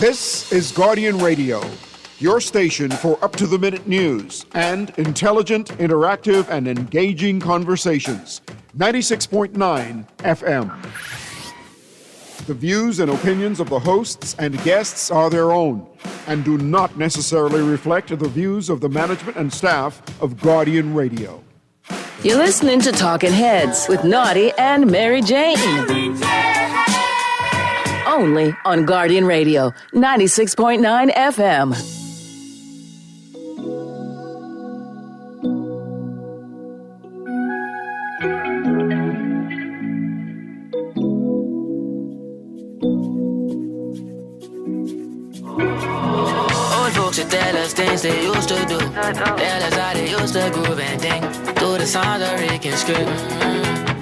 This is Guardian Radio, your station for up-to-the-minute news and intelligent, interactive, and engaging conversations. 96.9 FM. The views and opinions of the hosts and guests are their own and do not necessarily reflect the views of the management and staff of Guardian Radio. You're listening to Talking Heads with Naughty and Mary Jane. Only on Guardian Radio, 96.9 FM. Tell us things they used to do. Tell us how they used to groove and ding. Do the sounds of Rick and Script.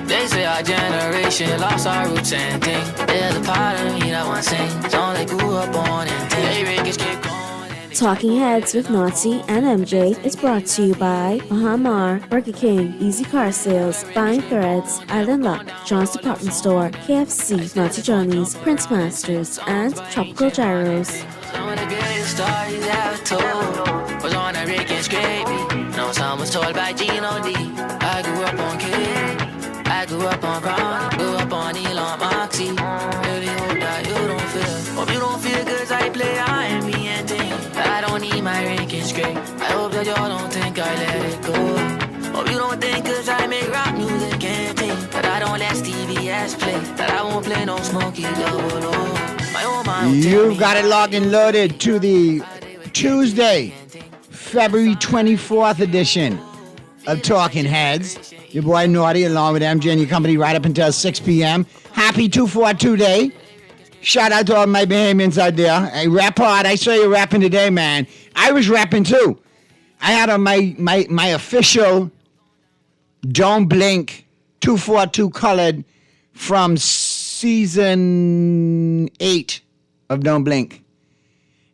They say our generation lost our roots and ting. There's a part of me that wants sing. Song they grew up on and ting. Hey, Rick and Script going. Talking Heads with Naughty and MJ is brought to you by Bahamar, Burger King, Easy Car Sales, Fine Threads, Island Lock, John's Department Store, KFC, Naughty Johnny's, Prince Masters, and Tropical Gyros. Some of the greatest stories ever told was on a Rick and Scrape. No, some was told by Gino D. I grew up on Kid. I grew up on Brown. Grew up on Elon Moxie. Really hope that you don't feel. Hope you don't feel cause I play R&B and thing. I don't need my Rick and Scrape. I hope that y'all don't think I let it go. Hope you don't think cause I make rock music and thing. That I don't let TVS play. That I won't play no Smokey Double O. You've got it locked and loaded to the Tuesday, February 24th edition of Talking Heads. Your boy Naughty along with MJ and your company right up until 6 p.m. Happy 242 Day. Shout out to all my Bahamians out there. Hey, rap hard. I saw you rapping today, man. I was rapping too. I had on my official Don't Blink 242 colored from Season 8 of Don't Blink.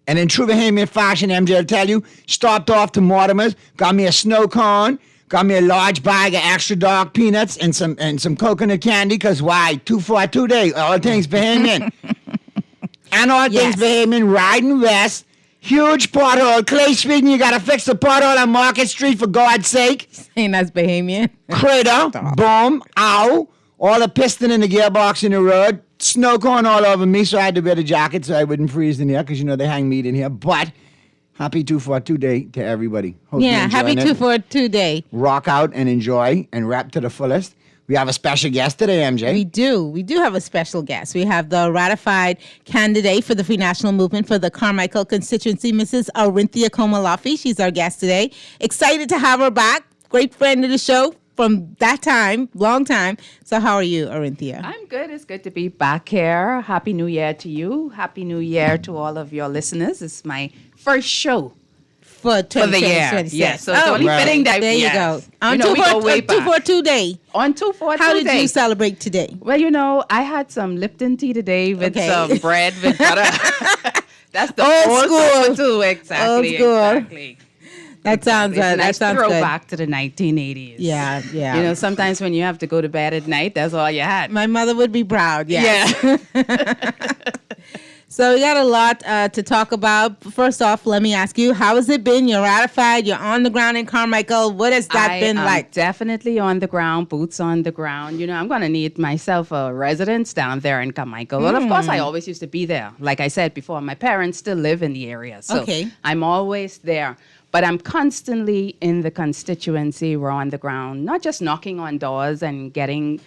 And in true Bahamian fashion, MJ will tell you, stopped off to Mortimer's, got me a snow cone, got me a large bag of extra dark peanuts and some coconut candy, because why? 242 Day, all things Bahamian. And all things Bahamian, riding west, huge pothole. Clay speaking, you gotta fix the pothole on Market Street for God's sake. Saying that's Bahamian. Crater, boom, ow. All the piston in the gearbox in the road. Snow cone all over me, so I had to wear the jacket so I wouldn't freeze in here, because, you know, they hang meat in here. But happy 242 Day to everybody. Hope happy 242 Day. Rock out and enjoy and rap to the fullest. We have a special guest today, MJ. We do. We do have a special guest. We have the ratified candidate for the Free National Movement for the Carmichael constituency, Mrs. Orinthia Komalafi. She's our guest today. Excited to have her back. Great friend of the show from that time, long time. So how are you, Orinthia? I'm good. It's good to be back here. Happy New Year to you. Happy New Year to all of your listeners. It's my first show for the year. Yes, so it's only fitting that. There you go. On we go way back. 242 Day. On 242 How did you celebrate today? Well, you know, I had some Lipton tea today with some bread with butter. That's the old school too. Exactly. Old school. Exactly. That sounds good. That sounds good. Throwback to the 1980s. Yeah. You know, sometimes when you have to go to bed at night, that's all you had. My mother would be proud. Yes. Yeah. So we got a lot to talk about. First off, let me ask you, how has it been? You're ratified. You're on the ground in Carmichael. What has that been like? Definitely on the ground, boots on the ground. You know, I'm going to need myself a residence down there in Carmichael. Well, of course, I always used to be there. Like I said before, my parents still live in the area. So I'm always there. But I'm constantly in the constituency. We're on the ground, not just knocking on doors and getting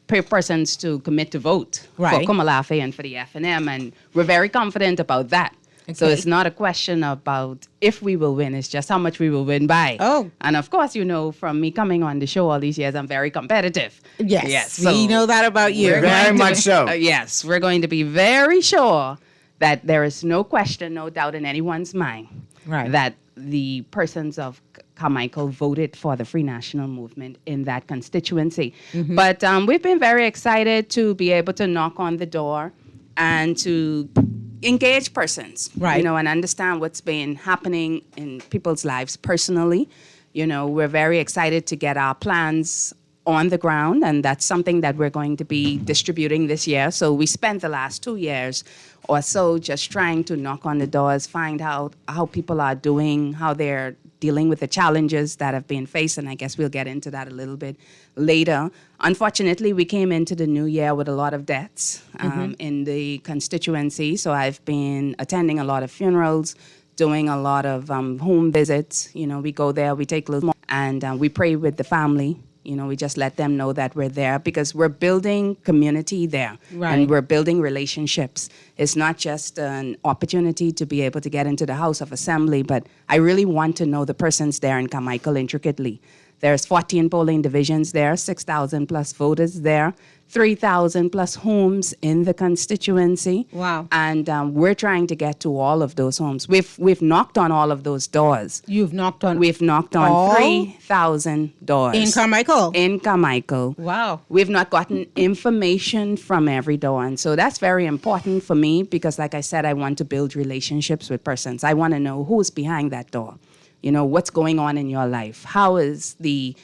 persons to commit to vote for Komalafi and for the FNM. And we're very confident about that. Okay. So it's not a question about if we will win. It's just how much we will win by. Oh. And of course, you know, from me coming on the show all these years, I'm very competitive. Yes. So we know that about you. Very much so. Yes. We're going to be very sure that there is no question, no doubt in anyone's mind that the persons of Carmichael voted for the Free National Movement in that constituency. Mm-hmm. But we've been very excited to be able to knock on the door and to engage persons, you know, and understand what's been happening in people's lives personally. You know, we're very excited to get our plans on the ground, and that's something that we're going to be distributing this year. So we spent the last 2 years or so just trying to knock on the doors, find out how people are doing, how they're dealing with the challenges that have been faced, and I guess we'll get into that a little bit later. Unfortunately, we came into the new year with a lot of deaths in the constituency, so I've been attending a lot of funerals, doing a lot of home visits. You know, we go there, we take a little more, and we pray with the family. You know, we just let them know that we're there because we're building community there. Right. And we're building relationships. It's not just an opportunity to be able to get into the House of Assembly, but I really want to know the persons there in Carmichael intricately. There's 14 polling divisions there, 6,000 plus voters there, 3,000 plus homes in the constituency. Wow. And we're trying to get to all of those homes. We've knocked on all of those doors. You've knocked on We've knocked on all? 3,000 doors. in Carmichael. In Carmichael. Wow. We've not gotten information from every door. And so that's very important for me because, like I said, I want to build relationships with persons. I want to know who's behind that door. You know, what's going on in your life? How is the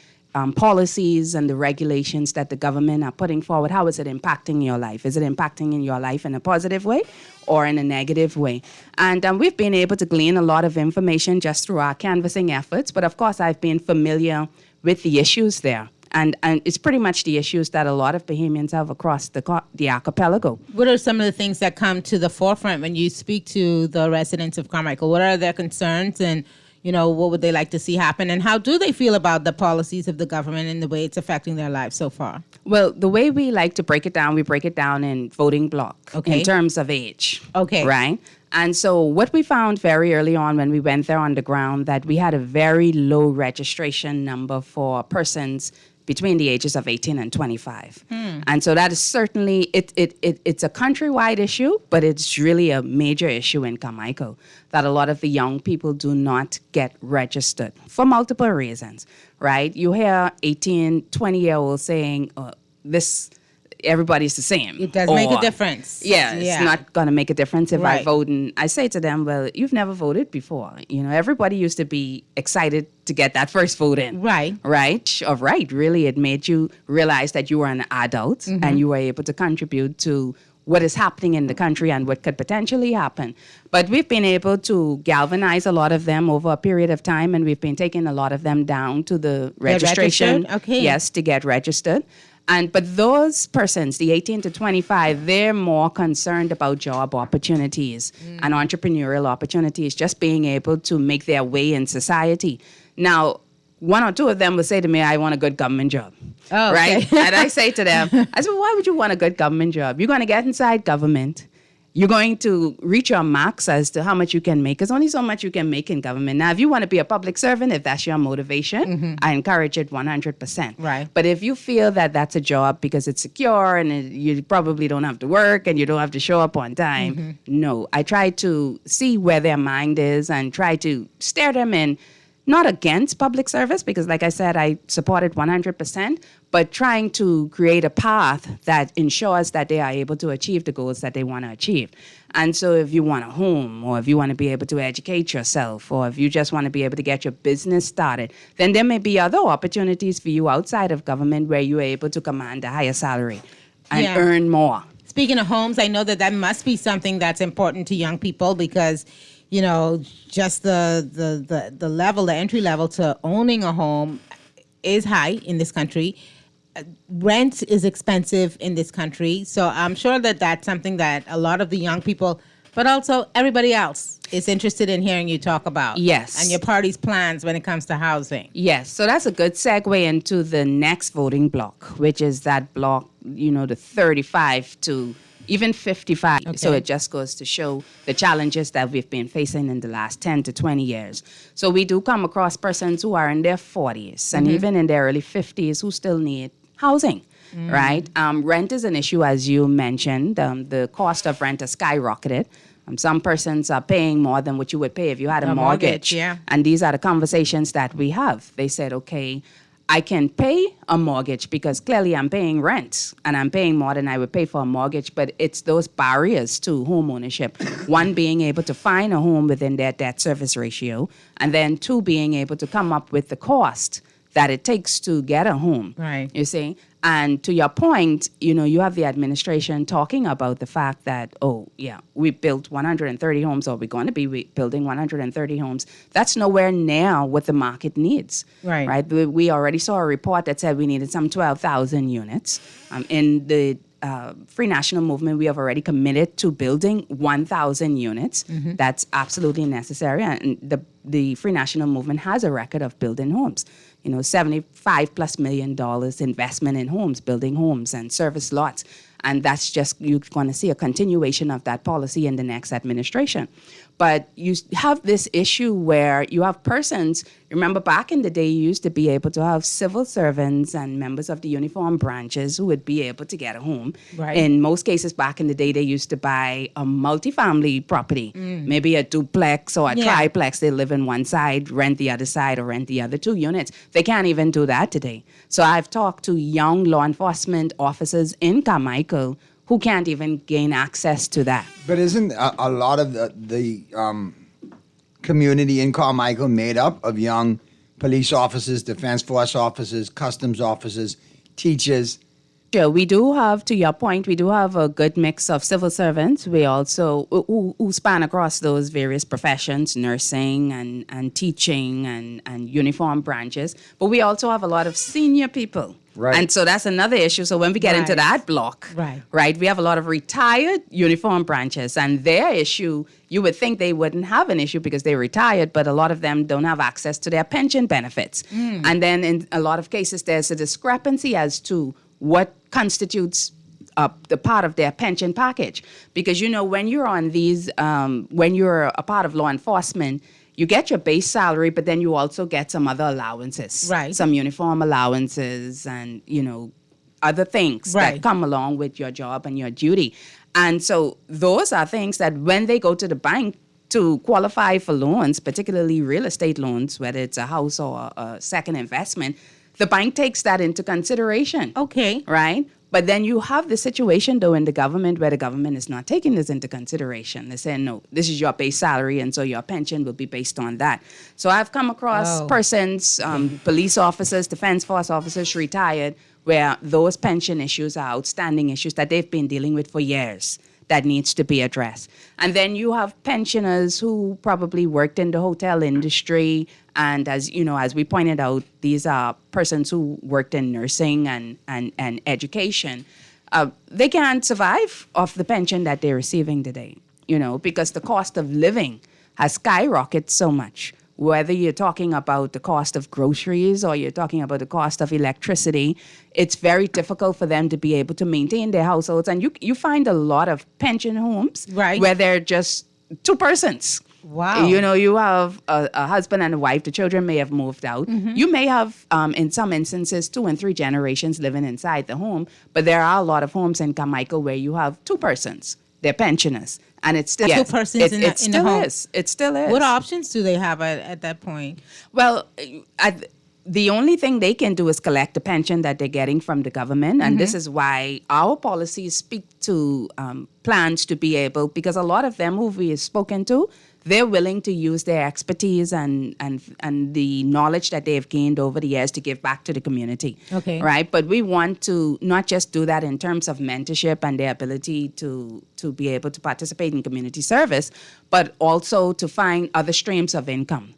policies and the regulations that the government are putting forward, how is it impacting your life? Is it impacting in your life in a positive way or in a negative way? And we've been able to glean a lot of information just through our canvassing efforts. But of course, I've been familiar with the issues there. And it's pretty much the issues that a lot of Bahamians have across the archipelago. What are some of the things that come to the forefront when you speak to the residents of Carmichael? What are their concerns and you know, what would they like to see happen? And how do they feel about the policies of the government and the way it's affecting their lives so far? Well, the way we like to break it down, we break it down in voting block in terms of age. Okay. Right? And so what we found very early on when we went there on the ground, that we had a very low registration number for persons between the ages of 18 and 25. And so that is certainly, it's a countrywide issue, but it's really a major issue in Carmichael, that a lot of the young people do not get registered for multiple reasons, right? You hear 18, 20-year-olds saying, everybody's the same. It does make a difference. Yeah, it's not going to make a difference if I Right. vote. And I say to them, well, you've never voted before. You know, everybody used to be excited to get that first vote in. Right. Right? Really, it made you realize that you were an adult and you were able to contribute to what is happening in the country and what could potentially happen. But we've been able to galvanize a lot of them over a period of time, and we've been taking a lot of them down to the registration. registered? Okay. Yes, to get registered. But those persons, the 18 to 25, they're more concerned about job opportunities and entrepreneurial opportunities, just being able to make their way in society. Now, one or two of them will say to me, I want a good government job. Oh, okay. Right? And I say to them, I said, well, why would you want a good government job? You're going to get inside government. You're going to reach your max as to how much you can make. There's only so much you can make in government. Now, if you want to be a public servant, if that's your motivation, I encourage it 100%. Right. But if you feel that that's a job because it's secure and you probably don't have to work and you don't have to show up on time, no. I try to see where their mind is and try to steer them in, not against public service, because like I said, I support it 100%, but trying to create a path that ensures that they are able to achieve the goals that they want to achieve. And so if you want a home, or if you want to be able to educate yourself, or if you just want to be able to get your business started, then there may be other opportunities for you outside of government where you're able to command a higher salary and earn more. Speaking of homes, I know that must be something that's important to young people because, you know, just the level, the entry level to owning a home is high in this country. Rent is expensive in this country. So I'm sure that that's something that a lot of the young people, but also everybody else, is interested in hearing you talk about. Yes. And your party's plans when it comes to housing. Yes. So that's a good segue into the next voting block, which is that block, you know, the 35 to even 55. Okay. So it just goes to show the challenges that we've been facing in the last 10 to 20 years. So we do come across persons who are in their 40s and even in their early 50s who still need housing, right? Rent is an issue, as you mentioned. The cost of rent has skyrocketed. Some persons are paying more than what you would pay if you had a mortgage. Yeah. And these are the conversations that we have. They said, okay, I can pay a mortgage because clearly I'm paying rent and I'm paying more than I would pay for a mortgage, but it's those barriers to home ownership. One, being able to find a home within their debt service ratio, and then two, being able to come up with the cost that it takes to get a home. Right. You see? And to your point, you have the administration talking about the fact that, we built 130 homes, or we're going to be building 130 homes. That's nowhere near what the market needs. Right. Right? We already saw a report that said we needed some 12,000 units. In the Free National Movement, we have already committed to building 1,000 units. Mm-hmm. That's absolutely necessary. And the Free National Movement has a record of building homes. $75+ million investment in homes, building homes and service lots. And that's just, you're going to see a continuation of that policy in the next administration. But you have this issue where you have persons, remember back in the day, you used to be able to have civil servants and members of the uniformed branches who would be able to get a home. Right. In most cases back in the day, they used to buy a multifamily property, maybe a duplex or a triplex. They live in one side, rent the other side, or rent the other 2 units. They can't even do that today. So I've talked to young law enforcement officers in Carmichael who can't even gain access to that. But isn't a lot of the community in Carmichael made up of young police officers, defense force officers, customs officers, teachers? Yeah, we do have, to your point, we do have a good mix of civil servants. We also, who span across those various professions, nursing and teaching and uniform branches. But we also have a lot of senior people. Right. And so that's another issue. So when we get into that block, right, we have a lot of retired uniform branches, and their issue, you would think they wouldn't have an issue because they're retired, but a lot of them don't have access to their pension benefits. And then in a lot of cases, there's a discrepancy as to what constitutes the part of their pension package. Because, when you're on these, when you're a part of law enforcement, you get your base salary, but then you also get some other allowances. Right. Some uniform allowances and, other things that come along with your job and your duty. And so those are things that when they go to the bank to qualify for loans, particularly real estate loans, whether it's a house or a second investment, the bank takes that into consideration. Okay. Right? But then you have the situation, though, in the government where the government is not taking this into consideration. They're saying, no, this is your base salary, and so your pension will be based on that. So I've come across persons, police officers, defense force officers, retired, where those pension issues are outstanding issues that they've been dealing with for years that needs to be addressed. And then you have pensioners who probably worked in the hotel industry. And as we pointed out, these are persons who worked in nursing and education. They can't survive off the pension that they're receiving today, because the cost of living has skyrocketed so much. Whether you're talking about the cost of groceries or you're talking about the cost of electricity, it's very difficult for them to be able to maintain their households. And you find a lot of pension homes where they're just 2 persons. Wow. You have a husband and a wife. The children may have moved out. You may have, in some instances, 2 and 3 generations living inside the home. But there are a lot of homes in Carmichael where you have 2 persons. They're pensioners. And it's still, 2 persons in the home. It still is. What options do they have at that point? Well, the only thing they can do is collect the pension that they're getting from the government. And this is why our policies speak to plans to be able, because a lot of them who we have spoken to, they're willing to use their expertise and the knowledge that they've gained over the years to give back to the community. Okay. Right? But we want to not just do that in terms of mentorship and their ability to be able to participate in community service, but also to find other streams of income.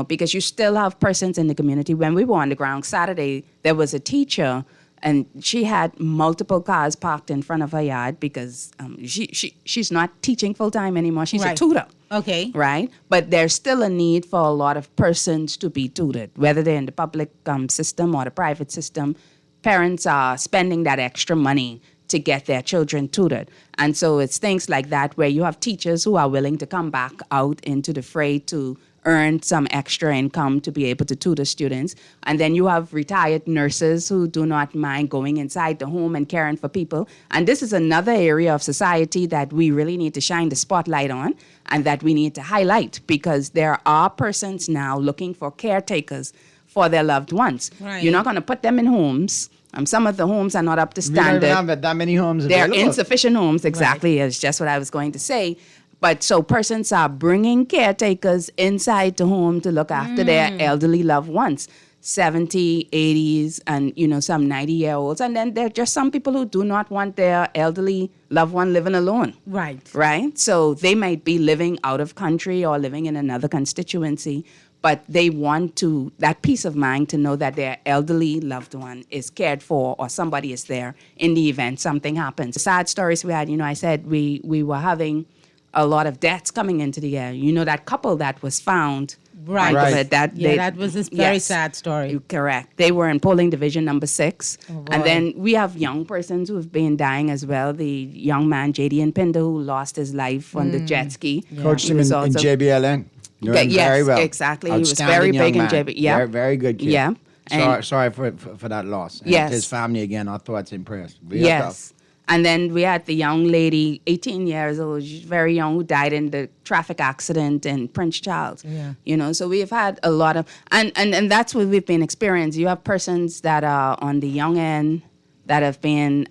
Because you still have persons in the community. When we were on the ground Saturday, there was a teacher, and she had multiple cars parked in front of her yard because she's not teaching full-time anymore. She's a tutor. Okay. Right? But there's still a need for a lot of persons to be tutored, whether they're in the public system or the private system. Parents are spending that extra money to get their children tutored. And so it's things like that where you have teachers who are willing to come back out into the fray to earn some extra income to be able to tutor students. And then you have retired nurses who do not mind going inside the home and caring for people. And this is another area of society that we really need to shine the spotlight on and that we need to highlight, because there are persons now looking for caretakers for their loved ones. Right. You're not going to put them in homes. Some of the homes are not up to standard. We don't have that many homes available. They're insufficient homes, exactly, is just what I was going to say. But so persons are bringing caretakers inside the home to look after their elderly loved ones. 70, 80s, and, you know, some 90-year-olds. And then there are just some people who do not want their elderly loved one living alone. Right. Right? So they might be living out of country or living in another constituency, but they want that peace of mind to know that their elderly loved one is cared for or somebody is there in the event something happens. The sad stories we had, you know, I said we were having a lot of deaths coming into the air. You know, that couple that was found. Right. That was a very sad story. Correct. They were in polling division number 6. Oh, and then we have young persons who have been dying as well. The young man, Jadian Pinder, who lost his life on the jet ski. Yeah. Coached him in JBLN. Yes, very well. Exactly. He was very big in JBLN. Yeah. Very, very good kid. Yeah. Sorry for that loss. And yes. His family, again, our thoughts and prayers. Yes. Tough. And then we had the young lady, 18 years old, very young, who died in the traffic accident in Prince Charles. Yeah. You know, so we've had a lot of, and that's what we've been experiencing. You have persons that are on the young end that have been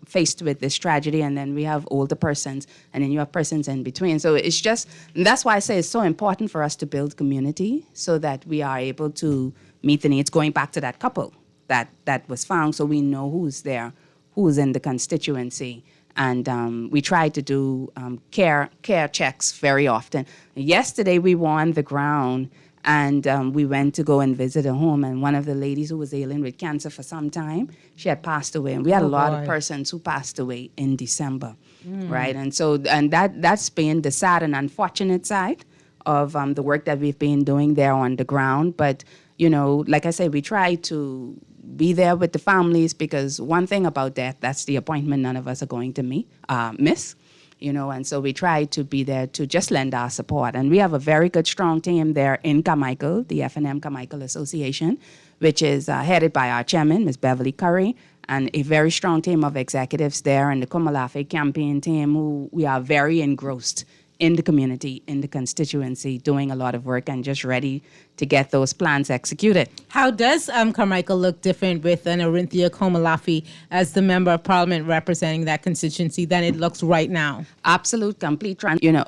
faced with this tragedy, and then we have older persons, and then you have persons in between. So it's just, and that's why I say it's so important for us to build community so that we are able to meet the needs, going back to that couple that was found, so we know who's there, who's in the constituency. And we try to do care checks very often. Yesterday, we were on the ground, and we went to go and visit a home. And one of the ladies who was ailing with cancer for some time, she had passed away. And we had a lot of persons who passed away in December, right? And so, and that's been the sad and unfortunate side of the work that we've been doing there on the ground. But, you know, like I said, we try to be there with the families, because one thing about death, that's the appointment none of us are going to miss, you know, and so we try to be there to just lend our support. And we have a very good, strong team there in Carmichael, the F&M Carmichael Association, which is headed by our chairman, Ms. Beverly Curry, and a very strong team of executives there, and the Komolafe campaign team, who we are very engrossed in the community, in the constituency, doing a lot of work and just ready to get those plans executed. How does Carmichael look different with an Orinthia Komolafe as the member of parliament representing that constituency than it looks right now? Absolute, complete you know,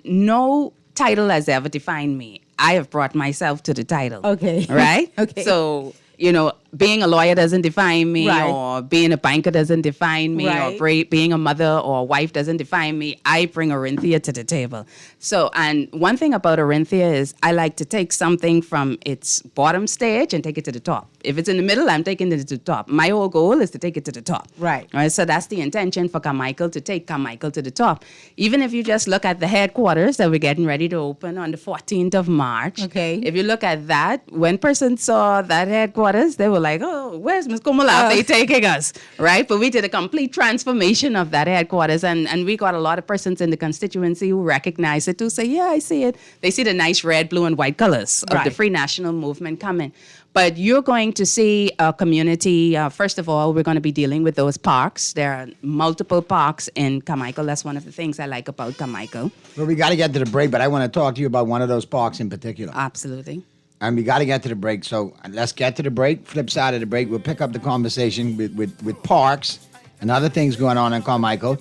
no title has ever defined me. I have brought myself to the title. Okay. Right? Okay. So, you know, being a lawyer doesn't define me, right, or being a banker doesn't define me, right, or being a mother or a wife doesn't define me. I bring Orinthia to the table. So, and one thing about Orinthia is I like to take something from its bottom stage and take it to the top. If it's in the middle, I'm taking it to the top. My whole goal is to take it to the top. Right. All right. So that's the intention for Carmichael, to take Carmichael to the top. Even if you just look at the headquarters that we're getting ready to open on the 14th of March. Okay. If you look at that, when persons saw that headquarters, they were like, oh, where's Ms. Komolafe taking us? Right? But we did a complete transformation of that headquarters, and we got a lot of persons in the constituency who recognize it, who say, yeah, I see it. They see the nice red, blue, and white colors of the Free National Movement coming. But you're going to see a community. First of all, we're going to be dealing with those parks. There are multiple parks in Carmichael. That's one of the things I like about Carmichael. Well, we got to get to the break, but I want to talk to you about one of those parks in particular. Absolutely. And we got to get to the break. So let's get to the break. Flip side of the break, we'll pick up the conversation with parks and other things going on in Carmichael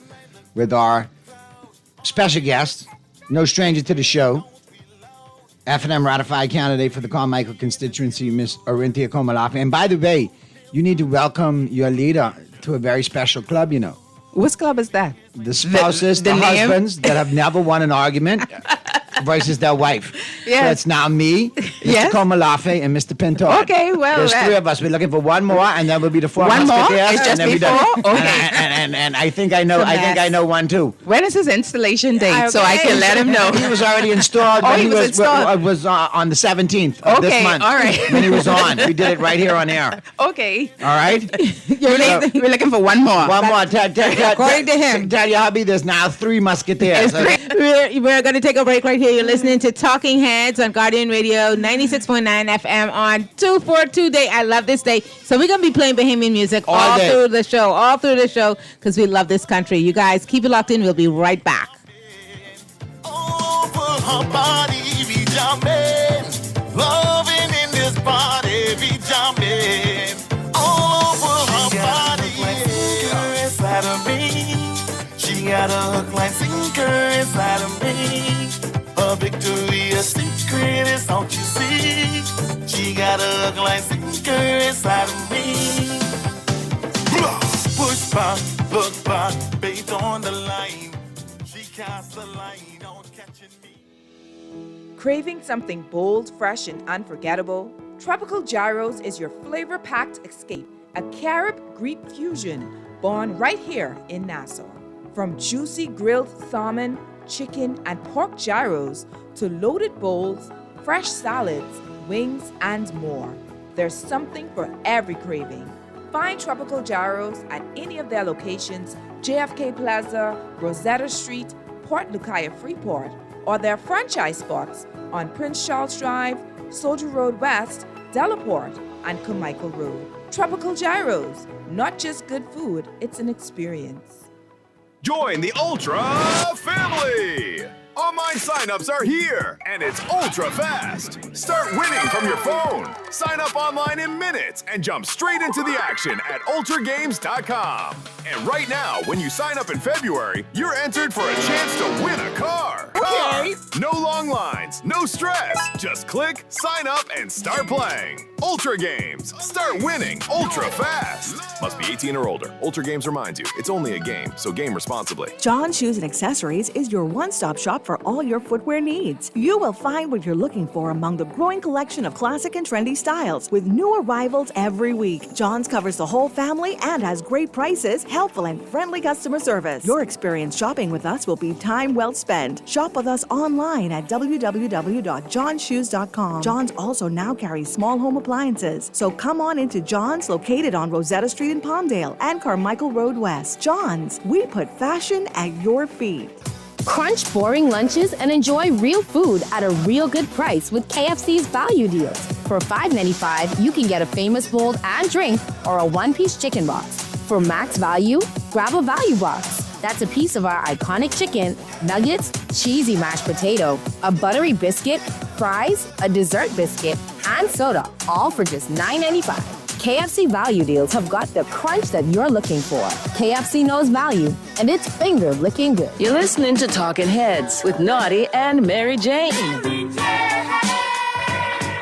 with our special guest, no stranger to the show, F&M ratified candidate for the Carmichael constituency, Miss Orinthia Komolafe. And by the way, you need to welcome your leader to a very special club, you know. Which club is that? The spouses, the husbands that have never won an argument versus their wife. Yes. So it's now me, Mr. Yes. Komolafe, and Mr. Pinto. Okay, well. There's three of us. We're looking for one more, and then we'll be the four One more? musketeers. It's just and then before? Okay. And I think I know. I think I know one too. When is his installation date, so I can let him know? He was already installed. Oh, when he was installed. Was on the 17th of this month. All right. When he was on, we did it right here on air. Okay. All right. We're looking for one more. One more. According to him. Tell your hubby there's now three musketeers. We're going to take a break right here. You're listening to Talking Heads on Guardian Radio 96.9 FM on 242 Day. I love this day. So we're going to be playing Bahamian music all through the show, because we love this country. You guys keep it locked in. We'll be right back. Over her body, be jumping. Loving in this body, be jumping. All over her body, yeah. Inside of me. She got a hook like sinker inside of me. A Victoria's Secret is all you see. She got a hook like sinker girl inside of me. Push back, look back, based on the line. She casts the line on catching me. Craving something bold, fresh, and unforgettable? Tropical Gyros is your flavor-packed escape, a Carib-Greek fusion born right here in Nassau. From juicy grilled salmon, chicken, and pork gyros to loaded bowls, fresh salads, wings, and more, there's something for every craving. Find Tropical Gyros at any of their locations, JFK Plaza, Rosetta Street, Port Lucaya Freeport, or their franchise spots on Prince Charles Drive, Soldier Road West, Delaport, and Carmichael Road. Tropical Gyros, not just good food, it's an experience. Join the Ultra family! Online signups are here, and it's ultra fast. Start winning from your phone. Sign up online in minutes and jump straight into the action at ultragames.com. And right now, when you sign up in February, you're entered for a chance to win a car. Okay. No long lines, no stress. Just click, sign up, and start playing. Ultra Games. Start winning ultra fast. Must be 18 or older. Ultra Games reminds you, it's only a game, so game responsibly. John Shoes and Accessories is your one-stop shop for all your footwear needs. You will find what you're looking for among the growing collection of classic and trendy styles with new arrivals every week. John's covers the whole family and has great prices, helpful and friendly customer service. Your experience shopping with us will be time well spent. Shop with us online at www.johnshoes.com. John's also now carries small home appliances. So come on into John's, located on Rosetta Street in Palmdale and Carmichael Road West. John's, we put fashion at your feet. Crunch boring lunches and enjoy real food at a real good price with KFC's value deals. For $5.95, you can get a famous bowl and drink or a one-piece chicken box. For max value, grab a value box. That's a piece of our iconic chicken, nuggets, cheesy mashed potato, a buttery biscuit, fries, a dessert biscuit, and soda, all for just $9.95. KFC value deals have got the crunch that you're looking for. KFC knows value, and it's finger-licking good. You're listening to Talking Heads with Naughty and Mary Jane.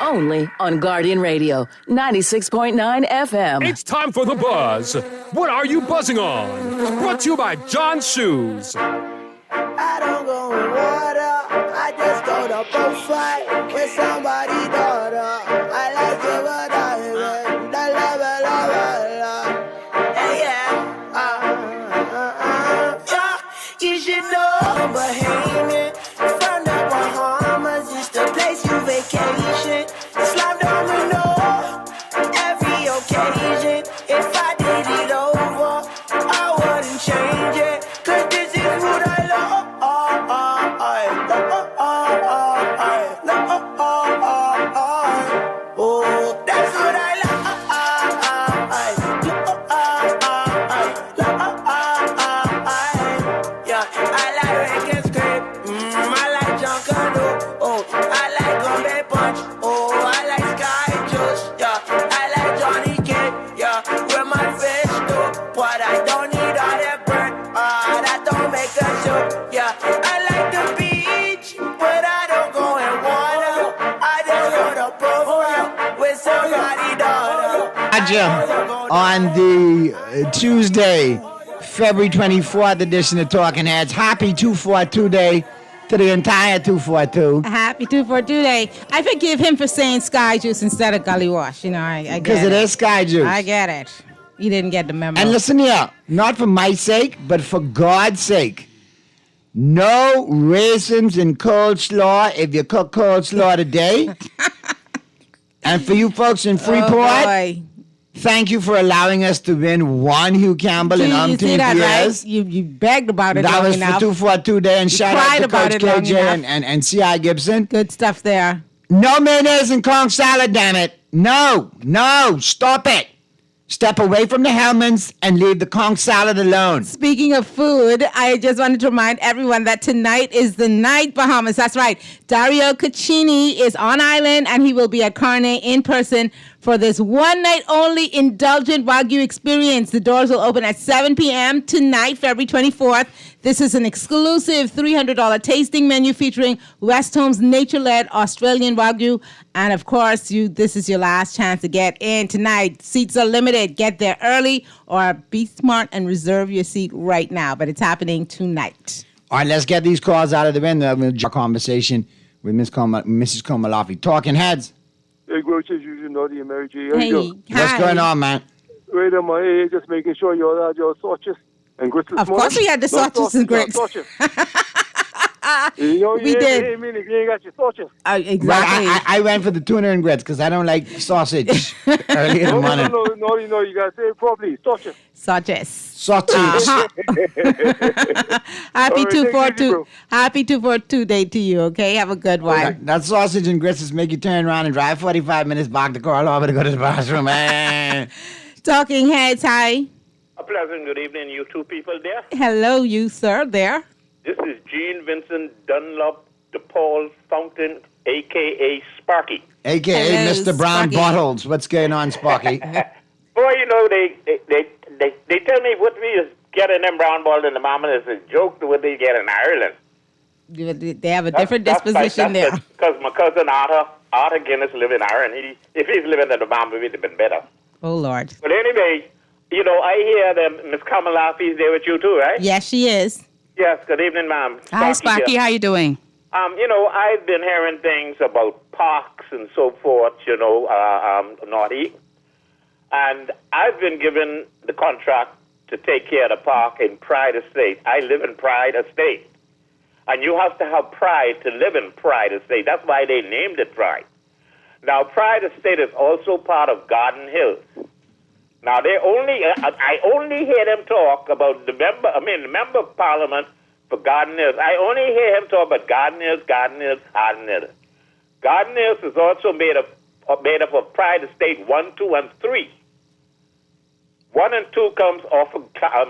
Only on Guardian Radio, 96.9 FM. It's time for The Buzz. What are you buzzing on? Brought to you by John Shoes. I don't go with water. I just go to bullfight with somebody's daughter. I like it, but I you should know I'm Bahamian. From the Bahamas, it's the place you vacation. Slime domino, every occasion. If I did it over, I wouldn't change it. 'Cause this is what I love. Oh, that's what I love. On the Tuesday, February 24th edition of Talking Heads. Happy 242 Day to the entire 242. Happy 242 Day. I forgive him for saying Sky Juice instead of Gully Wash. You know, I get it. Because it is Sky Juice. I get it. You didn't get the memo. And listen here, not for my sake, but for God's sake. No raisins in coleslaw if you cook coleslaw today. And for you folks in Freeport, thank you for allowing us to win one Hugh Campbell in umpteen years. Right? You begged about it. That was enough. for 242 Day, and shout out to Coach KJ and C.I. Gibson. Good stuff there. No mayonnaise and Kong salad, damn it. No, stop it. Step away from the Hellmans and leave the Kong salad alone. Speaking of food, I just wanted to remind everyone that tonight is the night, Bahamas. That's right. Dario Caccini is on island, and he will be at Carne in person for this one night only indulgent Wagyu experience. The doors will open at 7 p.m. tonight, February 24th. This is an exclusive $300 tasting menu featuring West Home's nature-led Australian Wagyu. And of course, this is your last chance to get in tonight. Seats are limited. Get there early or be smart and reserve your seat right now. But it's happening tonight. All right, let's get these calls out of the window. We'll have a conversation with Mrs. Komalafi. Talking Heads. Hey, Grouch, as usual, Naughty and Mary J. Hey, what's going on, man? Right on my ear, just making sure you all had your sausages and grits this Of course we had the sausages and grits. You know, We did. I mean, if you ain't got your sausages. Exactly. Right, I went for the tuna and grits because I don't like sausage early in the morning. No, you got to say it properly. Sausages. Sausages. Sausage. Happy All right, 242. Happy 242 day to you, okay? Have a good one. That sausage and grits just make you turn around and drive 45 minutes back to Carl Harbor to go to the bathroom. Talking Heads, hi. A pleasant good evening, you two people there. Hello, you, sir, there. This is Gene Vincent Dunlop DePaul Fountain, a.k.a. Sparky. A.k.a. Hello, Mr. Brown Sparky. Bottles. What's going on, Sparky? Boy, you know, they tell me what we is getting them brown balls in the mama is a joke to what they get in Ireland. They have a different disposition there. Because my cousin Arthur Guinness live in Ireland. If he's living in the mama, it would have been better. Oh, Lord. But anyway, you know, I hear that Miss Kamalafi is there with you too, right? Yes, she is. Yes, good evening, ma'am. Hi, Sparky. here. How you doing? You know, I've been hearing things about parks and so forth, you know, Naughty. And I've been given the contract to take care of the park in Pride Estate. I live in Pride Estate. And you have to have pride to live in Pride Estate. That's why they named it Pride. Now, Pride Estate is also part of Garden Hills. Now, I only hear them talk about the member of Parliament for Garden Hills. I only hear him talk about Garden Hills. Garden Hills is also made up of Pride Estate 1, 2, and 3. 1 and 2 comes off of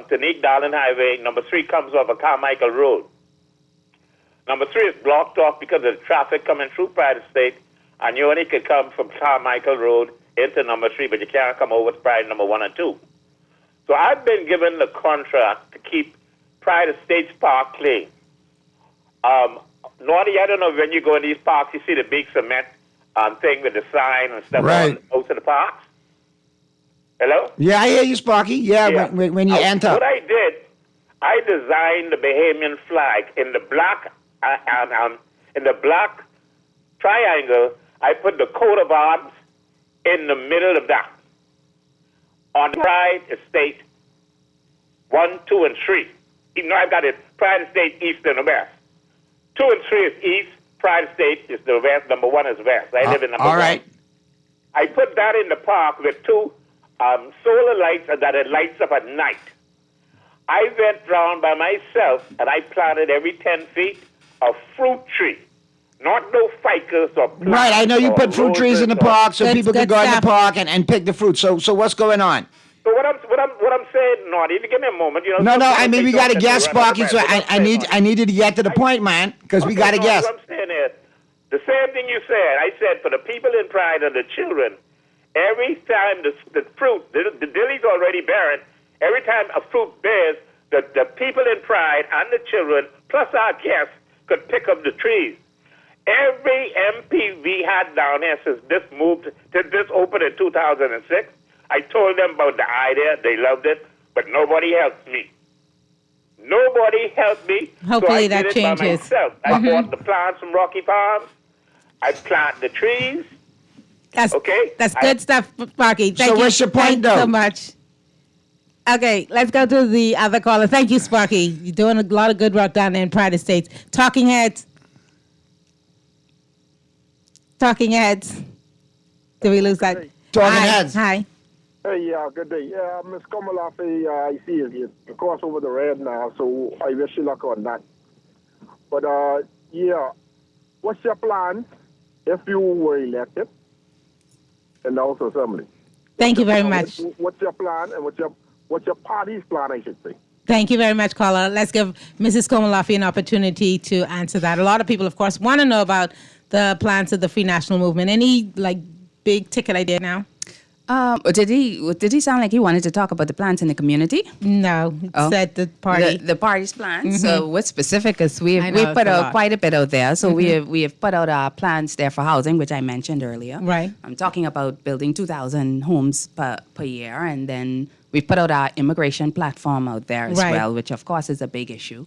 Tanique Darling Highway. Number 3 comes off of Carmichael Road. Number 3 is blocked off because of the traffic coming through Pride Estate, and you only can come from Carmichael Road into number 3, but you can't come over to Pride number 1 and 2. So I've been given the contract to keep Pride Estates Park clean. Naughty, I don't know, when you go in these parks, you see the big cement thing with the sign and stuff Right. on most of the parks. Hello? Yeah, I hear you, Sparky. Yeah. When you enter. What I did, I designed the Bahamian flag in the black triangle. I put the coat of arms in the middle of that. On Pride Estate 1, 2, and 3. Even though I've got it, Pride Estate East and West. 2 and 3 is East, Pride Estate is the West, number 1 is West. I live in number 1. All right. I put that in the park with 2 solar lights that it lights up at night. I went round by myself and I planted every 10 feet a fruit tree. Not no ficus or plants. Right, I know you or put fruit trees in the roses or- park so people can go in the park and pick the fruit. So what's going on? So what I'm saying, Naughty, give me a moment. You know, No, sometimes I mean, they we talk got to and guess, they run out Sparky, of so breath. What I'm saying, I needed to get to the point, man, because we got to no, guess. What I'm saying is, the same thing you said. I said for the people in Pride and the children, every time the fruit, the dilly's already bearing, every time a fruit bears, the people in Pride and the children, plus our guests, could pick up the trees. Every MP we had down here since this opened in 2006, I told them about the idea. They loved it, but nobody helped me. Nobody helped me. Hopefully so I that did it changes. by myself. I Mhm. bought the plants from Rocky Farms. I plant the trees. That's okay. That's good stuff, Sparky. Thank So you. what's your point, Thank you though? so much. Okay, let's go to the other caller. Thank you, Sparky. You're doing a lot of good work down there in Pride Estates. Talking Heads. Talking Heads. Did we lose that? Talking Hi. Heads. Hi. Hey, good day. Yeah, Miss Komalafi, I see you cross over the red now, so I wish you luck on that. But, what's your plan if you were elected in the House of Assembly? Thank you very much. What's your plan and what's your party's plan, I should say? Thank you very much, caller. Let's give Mrs. Komalafi an opportunity to answer that. A lot of people, of course, want to know about the plans of the Free National Movement. Any, big ticket idea now? Did he sound like he wanted to talk about the plans in the community? No, he said the party. The party's plans. Mhm. So what's specific is we've put out quite a bit out there. So we have put out our plans there for housing, which I mentioned earlier. Right. I'm talking about building 2,000 homes per year, and then we've put out our immigration platform out there as well, which of course is a big issue.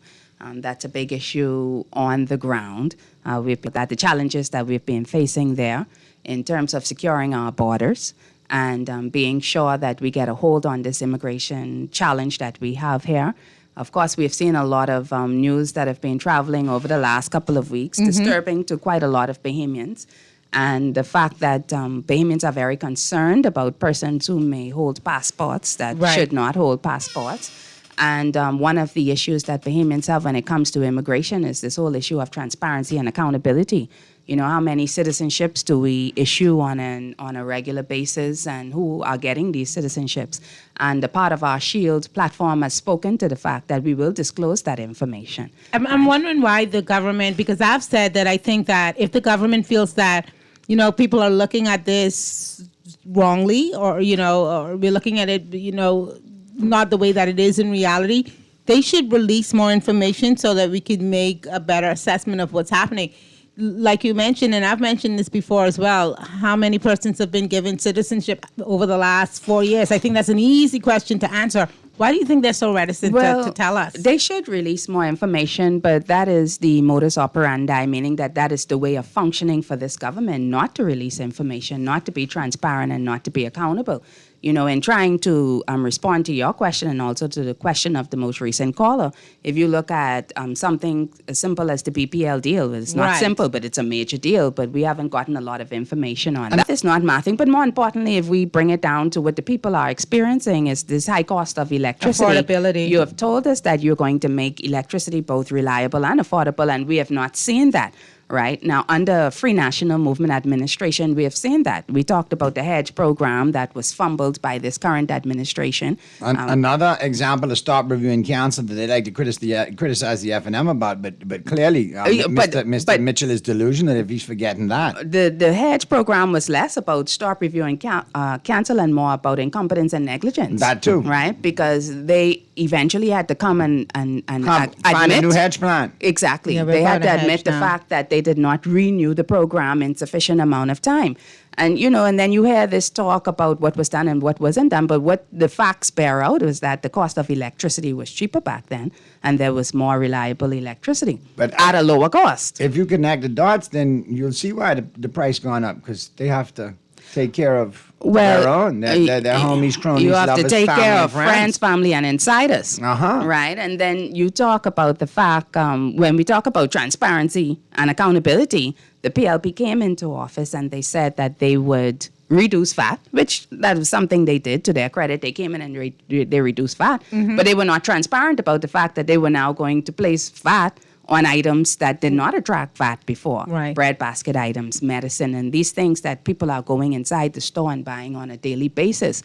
That's a big issue on the ground. We've put out the challenges that we've been facing there in terms of securing our borders and being sure that we get a hold on this immigration challenge that we have here. Of course, we've seen a lot of news that have been traveling over the last couple of weeks, disturbing to quite a lot of Bahamians. And the fact that Bahamians are very concerned about persons who may hold passports that should not hold passports. And one of the issues that Bahamians have when it comes to immigration is this whole issue of transparency and accountability. You know, how many citizenships do we issue on a regular basis, and who are getting these citizenships? And a part of our SHIELD platform has spoken to the fact that we will disclose that information. I'm wondering why the government, because I've said that I think that if the government feels that, you know, people are looking at this wrongly, or, you know, or we're looking at it, you know, not the way that it is in reality, they should release more information so that we can make a better assessment of what's happening. Like you mentioned, and I've mentioned this before as well, how many persons have been given citizenship over the last 4 years? I think that's an easy question to answer. Why do you think they're so reticent to tell us? They should release more information, but that is the modus operandi, meaning that is the way of functioning for this government, not to release information, not to be transparent, and not to be accountable. You know, in trying to respond to your question and also to the question of the most recent caller, if you look at something as simple as the BPL deal, it's not simple, but it's a major deal, but we haven't gotten a lot of information on it. It's not mathing, but more importantly, if we bring it down to what the people are experiencing is this high cost of electricity. Affordability. You have told us that you're going to make electricity both reliable and affordable, and we have not seen that. Right now, under Free National Movement Administration, we have seen that. We talked about the hedge program that was fumbled by this current administration. Another example of Stop Reviewing Council that they like to criticize the FNM about, but clearly Mr. Mitchell is delusional if he's forgetting that. The hedge program was less about Stop Reviewing Council and more about incompetence and negligence. That too. Right? Because they eventually had to come and find admit a new hedge plan. Exactly. Yeah, they had to admit the now. fact that they did not renew the program in sufficient amount of time. And, you know, and then you hear this talk about what was done and what wasn't done. But what the facts bear out was that the cost of electricity was cheaper back then, and there was more reliable electricity, but at a lower cost. If you connect the dots, then you'll see why the price gone up, because they have to take care of their own, their homies, cronies, you have lovers, to take family, care and of friends, family, and insiders. Right? And then you talk about the fact, when we talk about transparency and accountability, the PLP came into office and they said that they would reduce VAT, which that was something they did to their credit. They came in and they reduced VAT, but they were not transparent about the fact that they were now going to place VAT on items that did not attract VAT before. Right. Bread basket items, medicine, and these things that people are going inside the store and buying on a daily basis.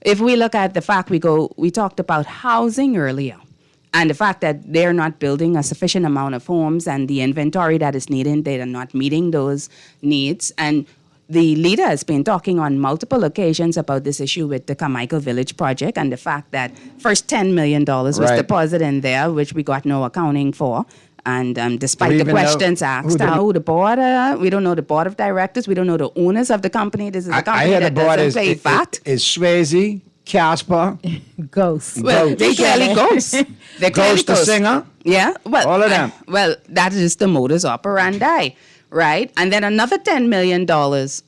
If we look at the fact we talked about housing earlier, and the fact that they're not building a sufficient amount of homes and the inventory that is needed, they are not meeting those needs. And the leader has been talking on multiple occasions about this issue with the Carmichael Village project and the fact that first $10 million was deposited in there, which we got no accounting for. And despite the questions asked, we don't know the board of directors, we don't know the owners of the company. This is a company that doesn't pay VAT. Is Swayze, Casper, Ghost. Well, they clearly ghosts. They're Ghost the singer. Yeah, well, all of them. Well, that is the modus operandi, right? And then another $10 million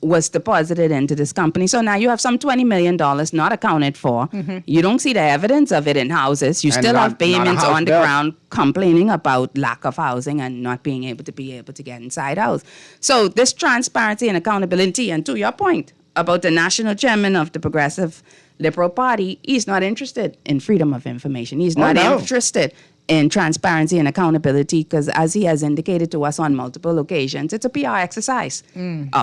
was deposited into this company. So now you have some $20 million not accounted for. You don't see the evidence of it in houses. You still have payments on the ground complaining about lack of housing and not being able to get inside house. So this transparency and accountability, and to your point about the national chairman of the Progressive Liberal Party, he's not interested in freedom of information. He's not interested in transparency and accountability because, as he has indicated to us on multiple occasions, it's a PR exercise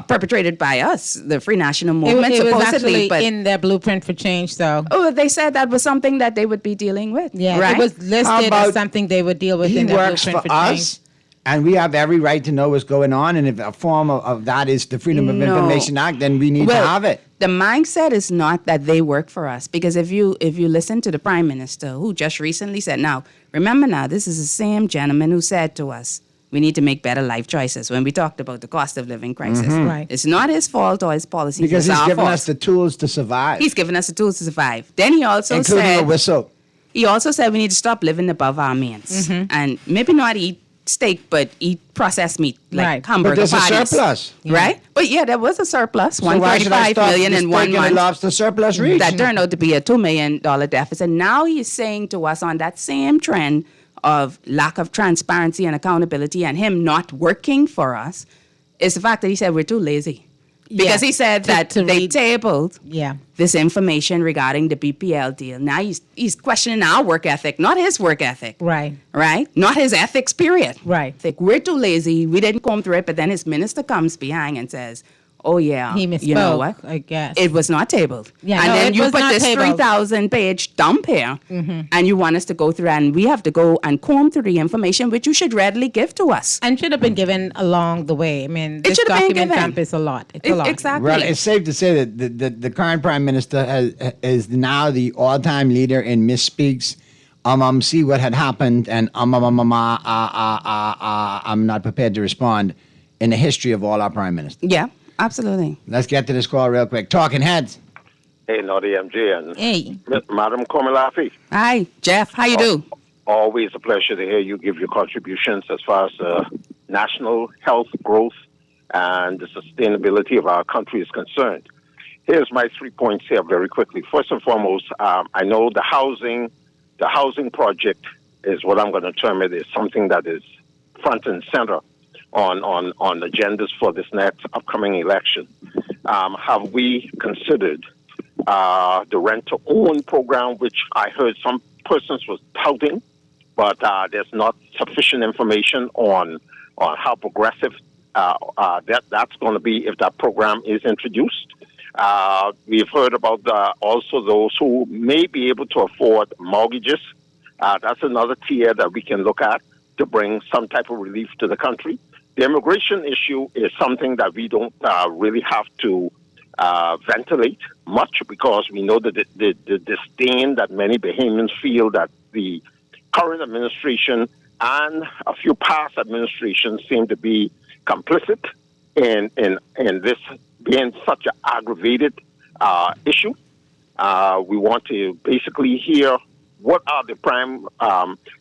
perpetrated by us, the Free National Movement, it was supposedly. actually in their blueprint for change, though. Oh, they said that was something that they would be dealing with. Yeah, right? it was listed as something they would deal with in their blueprint for change. And we have every right to know what's going on. And if a form of that is the Freedom of Information Act, then we need to have it. The mindset is not that they work for us, because if you listen to the Prime Minister, who just recently said, now, remember now, this is the same gentleman who said to us, we need to make better life choices when we talked about the cost of living crisis. Mhm. Right. It's not his fault or his policy. Because it's he's our given fault. us the tools to survive. He's given us the tools to survive. Then he also including said, a whistle. he also said we need to stop living above our means. And maybe not eat steak, but eat processed meat, like hamburger But there's patties. a surplus. Right? But yeah, there was a surplus, So why should I $135 stop million the in 1 steak and month. the lobster surplus reach? That turned out to be a $2 million deficit. Now he's saying to us on that same trend of lack of transparency and accountability and him not working for us is the fact that he said we're too lazy. Because he said that they tabled this information regarding the BPL deal. Now he's questioning our work ethic, not his work ethic. Right. Right? Not his ethics, period. Right. Like, we're too lazy. We didn't comb through it. But then his minister comes behind and says, oh, yeah. He misspoke, you know what? I guess. It was not tabled. Yeah, and no, then it you was put not this tabled. 3,000-page dump here, and you want us to go through, and we have to go and comb through the information, which you should readily give to us. And should have been given along the way. I mean, It this should have been document given. dump is a lot. It's a lot. Exactly. Well, it's safe to say that the current Prime Minister is now the all-time leader in misspeaks. See what had happened, and I'm not prepared to respond in the history of all our Prime Ministers. Yeah, absolutely. Let's get to this call real quick. Talking Heads. Hey, Naughty MJ and Hey. Madam Komalafi. Hi, Jeff. How you do? Always a pleasure to hear you give your contributions as far as national health growth and the sustainability of our country is concerned. Here's my 3 points here very quickly. First and foremost, I know the housing project is what I'm going to term it, is something that is front and center on agendas for this next upcoming election. Have we considered the rent-to-own program, which I heard some persons was touting, but there's not sufficient information on how progressive that's going to be if that program is introduced. We've heard about also those who may be able to afford mortgages. That's another tier that we can look at to bring some type of relief to the country. The immigration issue is something that we don't really have to ventilate much, because we know that the disdain that many Bahamians feel that the current administration and a few past administrations seem to be complicit in this being such an aggravated issue. We want to basically hear what are the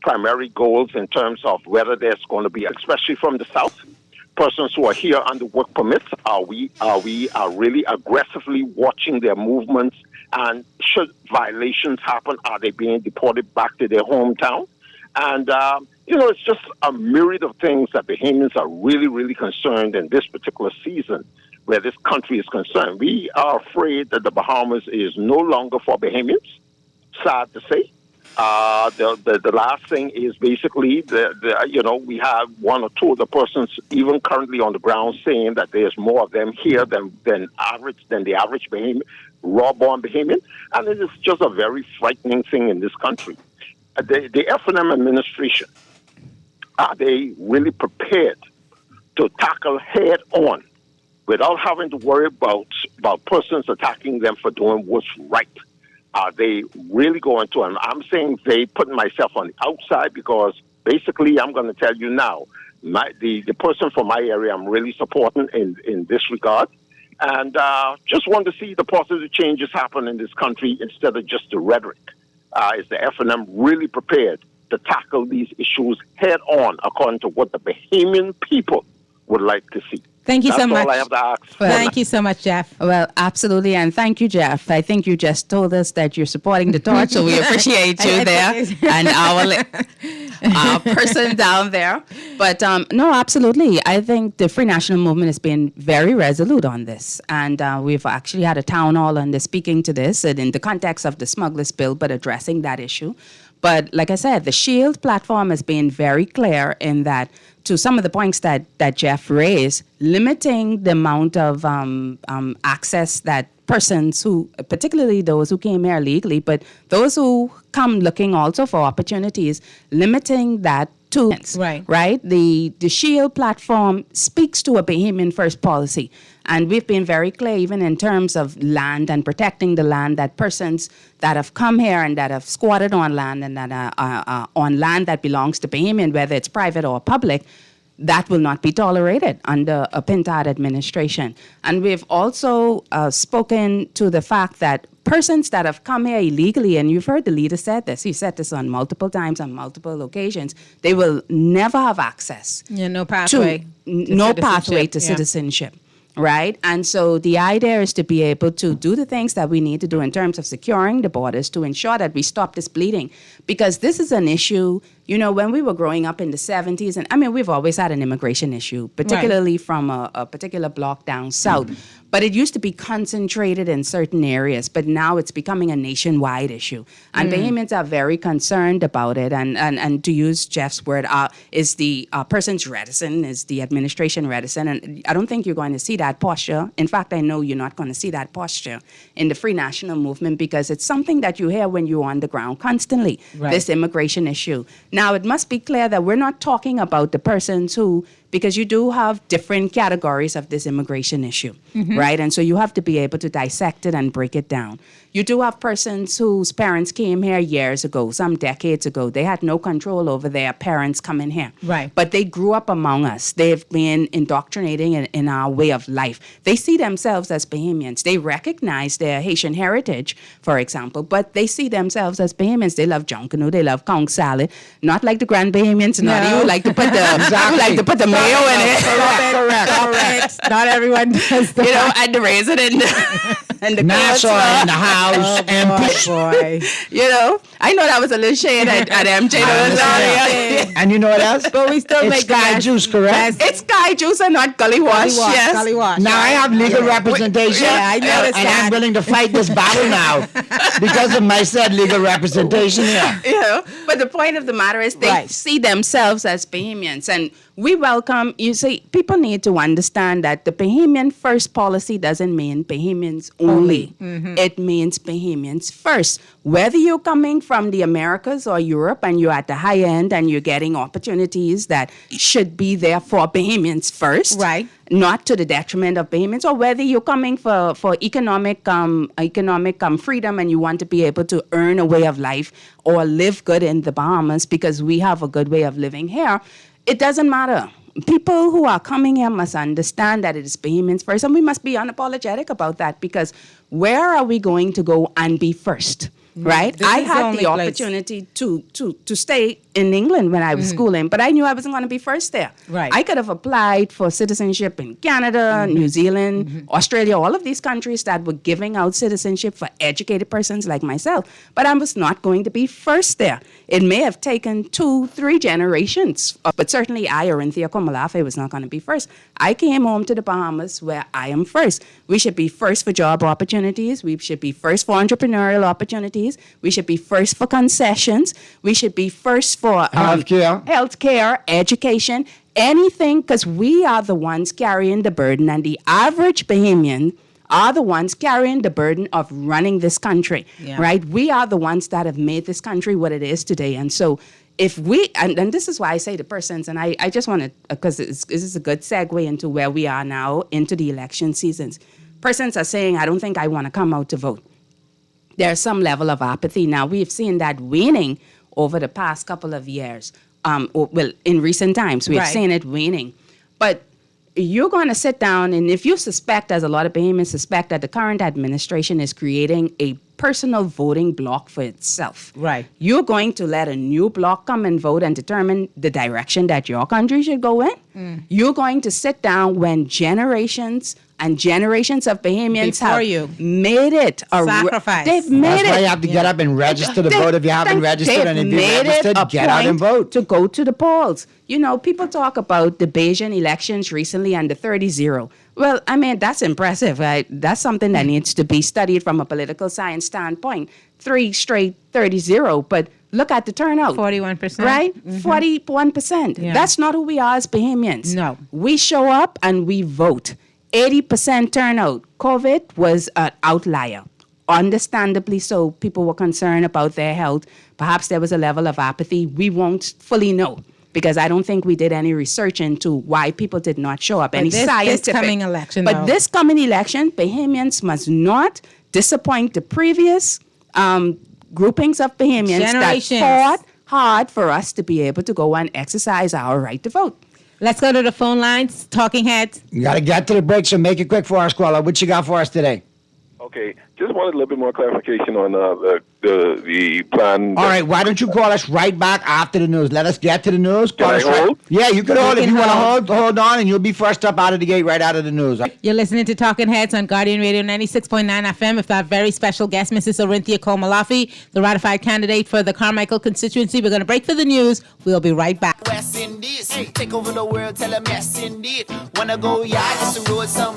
primary goals in terms of whether there's going to be, especially from the South, persons who are here under work permits. Are we really aggressively watching their movements? And should violations happen, are they being deported back to their hometown? And it's just a myriad of things that Bahamians are really, really concerned in this particular season where this country is concerned. We are afraid that the Bahamas is no longer for Bahamians, sad to say. The last thing is basically we have one or two of the persons even currently on the ground saying that there's more of them here than the average Bahamian, raw-born Bahamian, and it is just a very frightening thing in this country. The F&M administration, are they really prepared to tackle head-on without having to worry about persons attacking them for doing what's right? Are they really going to? And I'm saying they, putting myself on the outside, because basically I'm going to tell you now, the person from my area I'm really supporting in this regard, and just want to see the positive changes happen in this country instead of just the rhetoric. Is the F&M really prepared to tackle these issues head on according to what the Bahamian people would like to see? Thank you so much. That's all I have to ask. Thank you so much, Jeff. Well, absolutely, and thank you, Jeff. I think you just told us that you're supporting the torch, so we appreciate you there and our person down there. But no, absolutely. I think the Free National Movement has been very resolute on this, and we've actually had a town hall on this speaking to this, and in the context of the smugglers bill, but addressing that issue. But like I said, the SHIELD platform has been very clear in that, to some of the points that Jeff raised, limiting the amount of access that persons who, particularly those who came here legally, but those who come looking also for opportunities, limiting that to right. The Shield platform speaks to a Bahamian first policy, and we've been very clear, even in terms of land and protecting the land, that persons that have come here and that have squatted on land and that are on land that belongs to Bahamian, whether it's private or public, that will not be tolerated under a Pintard administration. And we've also spoken to the fact that persons that have come here illegally, and you've heard the leader said this, he said this on multiple times, on multiple occasions, they will never have access. No pathway. No pathway to citizenship. Right? And so the idea is to be able to do the things that we need to do in terms of securing the borders to ensure that we stop this bleeding. Because this is an issue, when we were growing up in the 70s, and I mean, we've always had an immigration issue, particularly from a particular block down south. But it used to be concentrated in certain areas, but now it's becoming a nationwide issue. And Bahamians are very concerned about it. And to use Jeff's word, is the person's reticent, is the administration reticent? And I don't think you're going to see that posture. In fact, I know you're not going to see that posture in the Free National Movement, because it's something that you hear when you're on the ground constantly, this immigration issue. Now, it must be clear that we're not talking about the persons who, because you do have different categories of this immigration issue, right? And so you have to be able to dissect it and break it down. You do have persons whose parents came here years ago, some decades ago. They had no control over their parents coming here. Right. But they grew up among us. They've been indoctrinating in our way of life. They see themselves as Bahamians. They recognize their Haitian heritage, for example, but they see themselves as Bahamians. They love Junkanoo, they love conch salad, not like the Grand Bahamians, not you like to put the mayo in it. Correct. Not everyone does that. And the raisin and the Nassau in the house. Boy. I know that was a little shade at MJ. And you know what else? But we still make Sky Juice, correct? It's Sky Juice and not Gully Wash. Yes. Gully Wash. Now I have legal representation. I noticed and that. I'm willing to fight this battle now because of my said legal representation here. But the point of the matter is they see themselves as Bahamians, and we welcome, people need to understand that the Bahamian first policy doesn't mean Bahamians only. It means Bahamians first. Whether you're coming from the Americas or Europe and you're at the high end and you're getting opportunities that should be there for Bahamians first, not to the detriment of Bahamians, or whether you're coming for economic freedom and you want to be able to earn a way of life or live good in the Bahamas because we have a good way of living here, it doesn't matter. People who are coming here must understand that it is Bahamians first, and we must be unapologetic about that, because where are we going to go and be first? Right? I had the opportunity to stay in England when I was schooling, but I knew I wasn't going to be first there. Right. I could have applied for citizenship in Canada, New Zealand, Australia, all of these countries that were giving out citizenship for educated persons like myself, but I was not going to be first there. It may have taken 2-3 generations, but certainly I, Orinthia Komalafe, was not going to be first. I came home to the Bahamas where I am first. We should be first for job opportunities. We should be first for entrepreneurial opportunities. We should be first for concessions. We should be first for healthcare, education, anything, because we are the ones carrying the burden, and the average Bahamian are the ones carrying the burden of running this country, right? We are the ones that have made this country what it is today. And so if we, and this is why I say to persons, and I just want to, because this is a good segue into where we are now, into the election seasons. Persons are saying, I don't think I want to come out to vote. There's some level of apathy. Now, we've seen that waning over the past couple of years. In recent times, we've seen it waning. But you're going to sit down, and if you suspect, as a lot of Bahamians suspect, that the current administration is creating a personal voting bloc for itself. Right. You're going to let a new bloc come and vote and determine the direction that your country should go in. You're going to sit down when generations and generations of Bahamians made it a sacrifice. They've made That's it. why you have to get up and register to vote if you haven't registered, and if you're registered, get out and vote. To go to the polls. People talk about the Bayesian elections recently and the 30-0. Well, I mean, that's impressive, right? That's something that needs to be studied from a political science standpoint. 3 straight 30-0, but look at the turnout. 41%. Right? 41%. Yeah. That's not who we are as Bahamians. No. We show up and we vote. 80% turnout. COVID was an outlier. Understandably so, people were concerned about their health. Perhaps there was a level of apathy. We won't fully know. because I don't think we did any research into why people did not show up. But Any this scientific. coming election, But though. this coming election, Bahamians must not disappoint the previous groupings of Bahamians that Generations. fought hard for us to be able to go and exercise our right to vote. Let's go to the phone lines. Talking Heads. You got to get to the break, so make it quick for us, caller. What you got for us today? Okay, just wanted a little bit more clarification on the plan. All right, why don't you call us right back after the news? Let us get to the news. Call Can I us right- hold? Yeah, you can You hold. If can you want to hold. hold on, and you'll be first up out of the gate right out of the news. You're listening to Talking Heads on Guardian Radio 96.9 FM with our very special guest, Mrs. Orinthia Komalafi, the ratified candidate for the Carmichael constituency. We're going to break for the news. We'll be right back. West Indies, take over the world, tell them yes indeed. Wanna go yard, just to road some.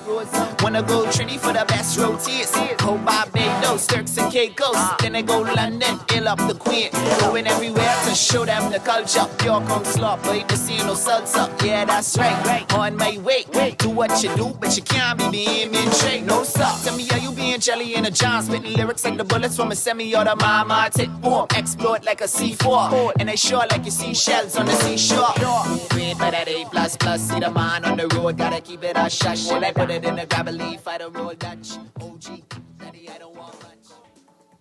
Wanna go Trinity for the best rotis. Go Barbados, Turks and Caicos. Then they go London, ill up the Queen. Going everywhere to show them the culture. Pure come slop, but ain't see no salsa. Yeah, that's right. On my way, do what you do, but you can't be being in trade. No stop. Tell me, are you being jelly in a John? Spitting lyrics like the bullets from a semi-automatic boom. Explode like a C4, and they sure like you see shells on the seashore. Green by that A++, see the man on the road, gotta keep it a shush. Till I put it in a grab a leaf, I don't roll Dutch. OG, daddy, I don't want much.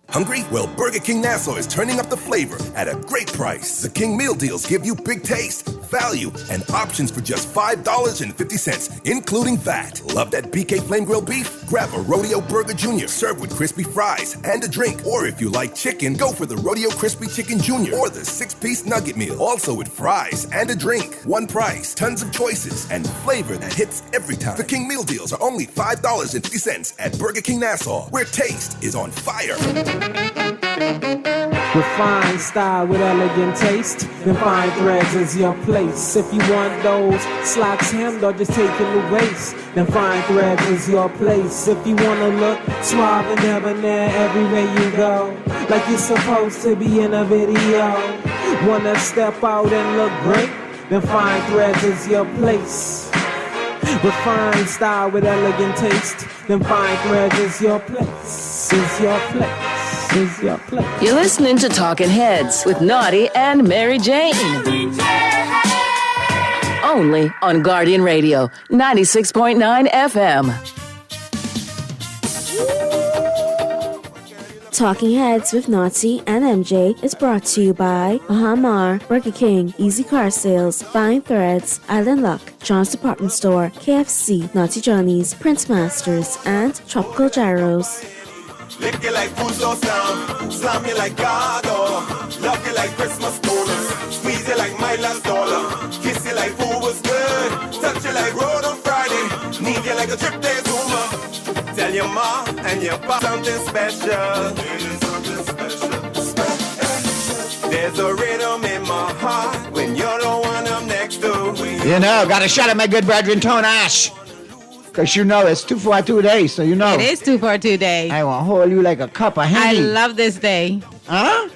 Hungry? Well, Burger King Nassau is turning up the flavor at a great price. The King Meal Deals give you big taste, value, and options for just $5.50, including VAT. Love that BK Flame Grilled Beef? Grab a Rodeo Burger Jr. served with crispy fries and a drink. Or if you like chicken, go for the Rodeo Crispy Chicken Jr. or the 6-piece Nugget Meal, also with fries and a drink. One price, tons of choices, and flavor that hits every time. The King Meal Deals are only $5.50 at Burger King Nassau, where taste is on fire. Refined style with elegant taste, then fine threads is your place. If you want those slacks hemmed or just taking the waist, then fine threads is your place. If you wanna look suave and debonair everywhere you go, like you're supposed to be in a video, wanna step out and look great, then fine threads is your place. Refined style with elegant taste, then fine threads is your place, is your place. You're listening to Talking Heads with Naughty and Mary Jane. Only on Guardian Radio 96.9 FM. Talking Heads with Nazi and MJ is brought to you by Bahamar, Burger King, Easy Car Sales, Fine Threads, Island Luck, John's Department Store, KFC, Naughty Johnny's, Prince Masters, and Tropical Gyros. Lick you like food so sound, slam you like Gaga, love you like Christmas bonus, squeeze you like my last dollar, kiss you like food was good, touch you like road on Friday, need you like a trip day Zuma, tell your ma and your pop something special. There's a rhythm in my heart when you're the one I'm next to. You know, got to shout out my good brethren, Tone Ash. Because you know it's 242 days, so you know. It is 242 day. I will hold you like a cup of I honey. love this day. Huh?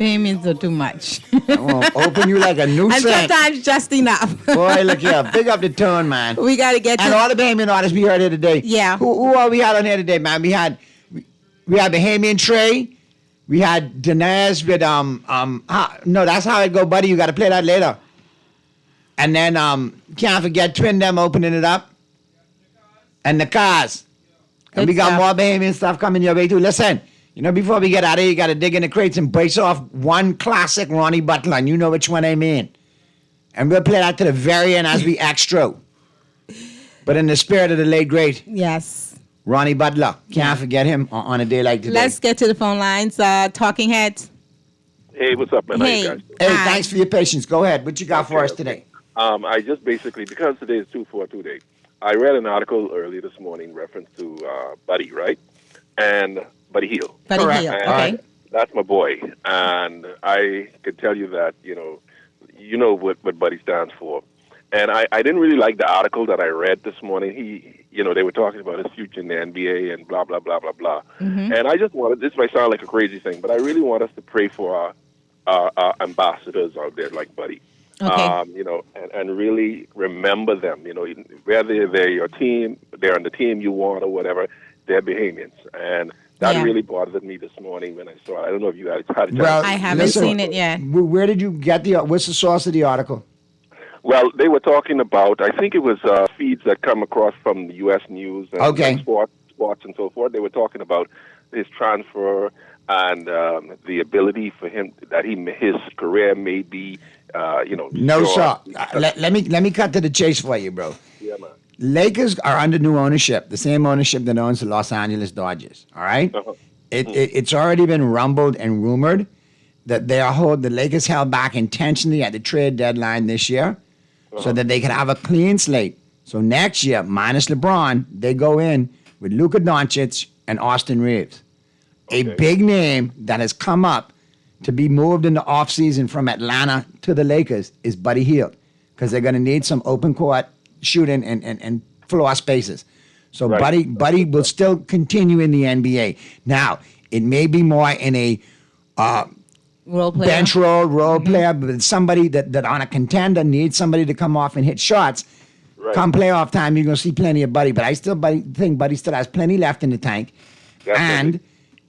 Bahamians are too much. I will open you like a new And scent. sometimes just enough. Boy, look here. Big up the Tone, man. We got to get And to... all the Bahamian artists we heard here today. Yeah. Who all we had on here today, man? We had Bahamian Trey. We had Denez with, no, that's how it go, buddy. You got to play that later. And then, can't forget Twin Them opening it up. And the cars. And we got more Bahamian stuff coming your way too. Listen, you know, before we get out of here, you got to dig in the crates and brace off one classic Ronnie Butler, and you know which one I mean. And we'll play that to the very end as we extra. But in the spirit of the late great. Yes. Ronnie Butler. Can't forget him on a day like today. Let's get to the phone lines. Talking Heads. Hey, what's up, man? How you guys? Hey, thanks for your patience. Go ahead. What you got for us today? I just basically, because today is 242 Day, I read an article early this morning reference to Buddy, right? And Buddy Hield. Buddy Hield, okay. That's my boy. And I could tell you that, you know what Buddy stands for. And I didn't really like the article that I read this morning. They were talking about his future in the NBA and blah, blah, blah, blah, blah. Mm-hmm. And I just wanted, this might sound like a crazy thing, but I really want us to pray for our ambassadors out there like Buddy. Okay. And really remember them. Whether they're your team, they're on the team you want or whatever, they're Bahamians. And That really bothered me this morning when I saw it. I don't know if you guys had a chance. Well, I haven't seen it yet. Where did you get what's the source of the article? Well, they were talking about, I think it was feeds that come across from the U.S. News and sports and so forth. They were talking about his transfer and the ability for him that his career may be, No, sir. Let me cut to the chase for you, bro. Yeah, man. Lakers are under new ownership, the same ownership that owns the Los Angeles Dodgers. All right? It's already been rumbled and rumored that the Lakers held back intentionally at the trade deadline this year so that they could have a clean slate. So next year, minus LeBron, they go in with Luka Doncic and Austin Reeves. A big name that has come up to be moved in the offseason from Atlanta to the Lakers is Buddy Hield, because they're going to need some open court shooting and floor spaces. So Buddy will still continue in the NBA. Now, it may be more in a role player. Bench role player, but somebody that on a contender needs somebody to come off and hit shots. Come playoff time, you're going to see plenty of Buddy. But I still think Buddy still has plenty left in the tank. And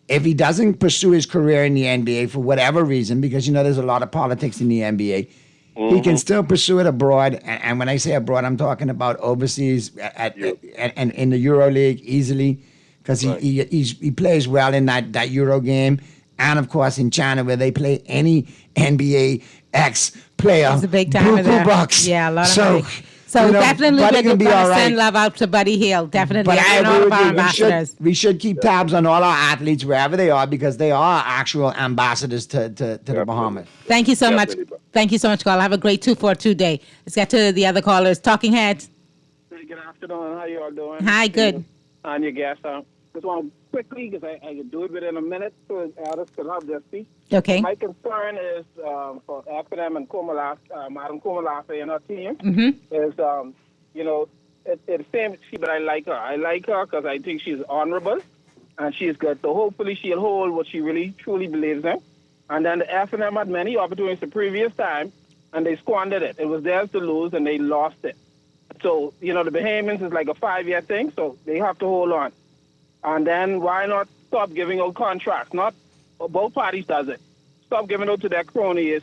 if he doesn't pursue his career in the NBA for whatever reason, because there's a lot of politics in the NBA, he can still pursue it abroad. And when I say abroad, I'm talking about overseas and in the EuroLeague easily, because he plays well in that Euro game. And of course in China, where they play any NBA ex-player, it's a big time there. Bucks. Yeah, a lot of money. So definitely we're going to send love out to Buddy Hield. Definitely. But I all of our agree ambassadors. we should keep tabs on all our athletes wherever they are, because they are actual ambassadors to the Bahamas. Thank you so much. Thank you so much, Carl. Have a great 242 day. Let's get to the other callers. Talking Heads. Good afternoon. How you all doing? Hi, good. On your guest. Just want to quickly, because I can do it within a minute, so others could have their speech. Okay. My concern is for FNM and Madam Komalafe and her team is, it's same, but I like her. I like her because I think she's honorable and she's good. So hopefully she'll hold what she really, truly believes in. And then the FNM had many opportunities the previous time, and they squandered it. It was theirs to lose, and they lost it. So, the Bahamians is like a 5-year thing, so they have to hold on. And then why not stop giving out contracts? Not both parties does it. Stop giving out to their cronies.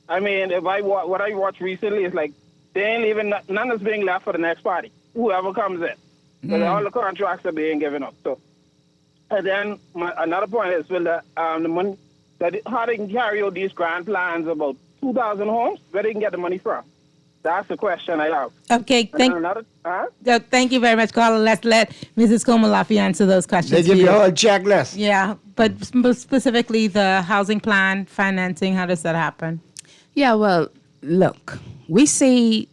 I mean, what I watched recently is like they ain't leaving, none is being left for the next party, whoever comes in. Because all the contracts are being given up. So, and then another point is, the money, how they can carry out these grand plans about 2,000 homes, where they can get the money from. That's the question I have. Okay, thank you very much, Carla. Let's let Mrs. Komalafe answer those questions. They give you a whole checklist. Yeah, but specifically the housing plan, financing, how does that happen? Yeah, well, look, we see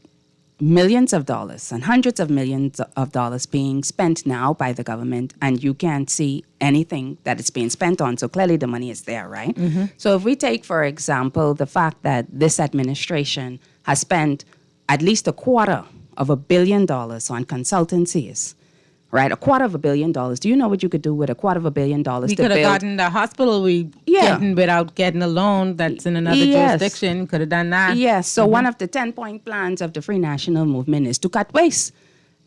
millions of dollars and hundreds of millions of dollars being spent now by the government, and you can't see anything that it's being spent on. So clearly the money is there, right? So if we take, for example, the fact that this administration has spent at least $250 million on consultancies, right? $250 million. Do you know what you could do with $250 million? We could have gotten the hospital without getting a loan that's in another jurisdiction. Could have done that. Yes. So one of the 10-point plans of the Free National Movement is to cut waste,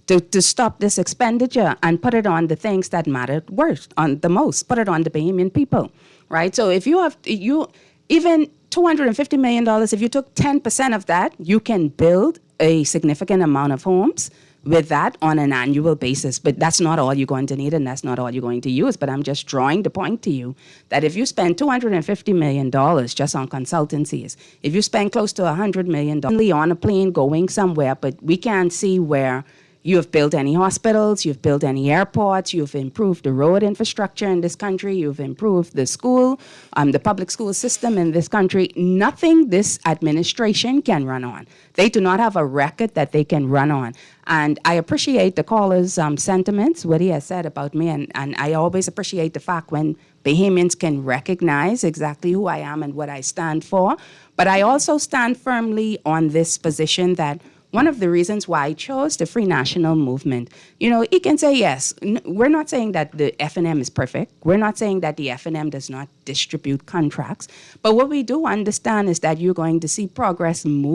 to stop this expenditure and put it on the things that matter the most. Put it on the Bahamian people, right? So if even $250 million, if you took 10% of that, you can build a significant amount of homes with that on an annual basis. But that's not all you're going to need, and that's not all you're going to use. But I'm just drawing the point to you that if you spend $250 million just on consultancies, if you spend close to $100 million on a plane going somewhere, but we can't see where you have built any hospitals, you've built any airports, you've improved the road infrastructure in this country, you've improved the school, the public school system in this country. Nothing this administration can run on. They do not have a record that they can run on. And I appreciate the caller's sentiments, what he has said about me, and I always appreciate the fact when Bahamians can recognize exactly who I am and what I stand for. But I also stand firmly on this position that one of the reasons why I chose the Free National Movement, he can say yes. We're not saying that the FNM is perfect. We're not saying that the FNM does not distribute contracts. But what we do understand is that you're going to see progress and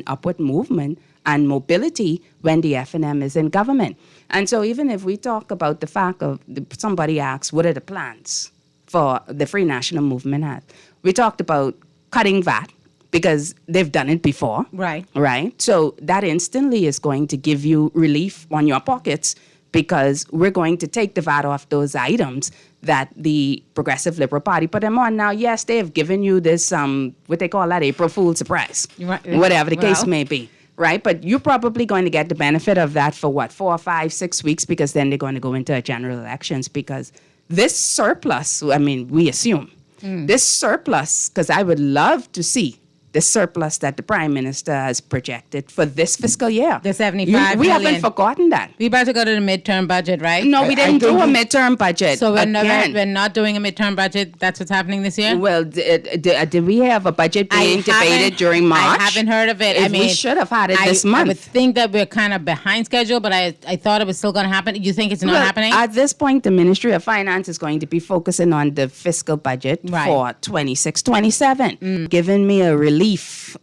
upward movement and mobility when the F&M is in government. And so even if we talk about the fact of somebody asks, what are the plans for the Free National Movement has? We talked about cutting VAT because they've done it before. Right. Right? So that instantly is going to give you relief on your pockets because we're going to take the VAT off those items that the Progressive Liberal Party put them on. Now, yes, they have given you this, what they call that, April Fool's surprise, whatever the case may be, right? But you're probably going to get the benefit of that for 4, 5, 6 weeks because then they're going to go into a general elections because this surplus, I mean, we assume, this surplus, because I would love to see the surplus that the Prime Minister has projected for this fiscal year. The 75 We million. haven't forgotten that. We about to go to the midterm budget, right? No, we didn't do a midterm budget. So we're Again. not doing a midterm budget. That's what's happening this year? Well, did we have a budget being debated during March? I haven't heard of it. We should have had it this month. I would think that we're kind of behind schedule, but I thought it was still going to happen. You think it's not happening? At this point, the Ministry of Finance is going to be focusing on the fiscal budget Right. for 26-27, giving me a relief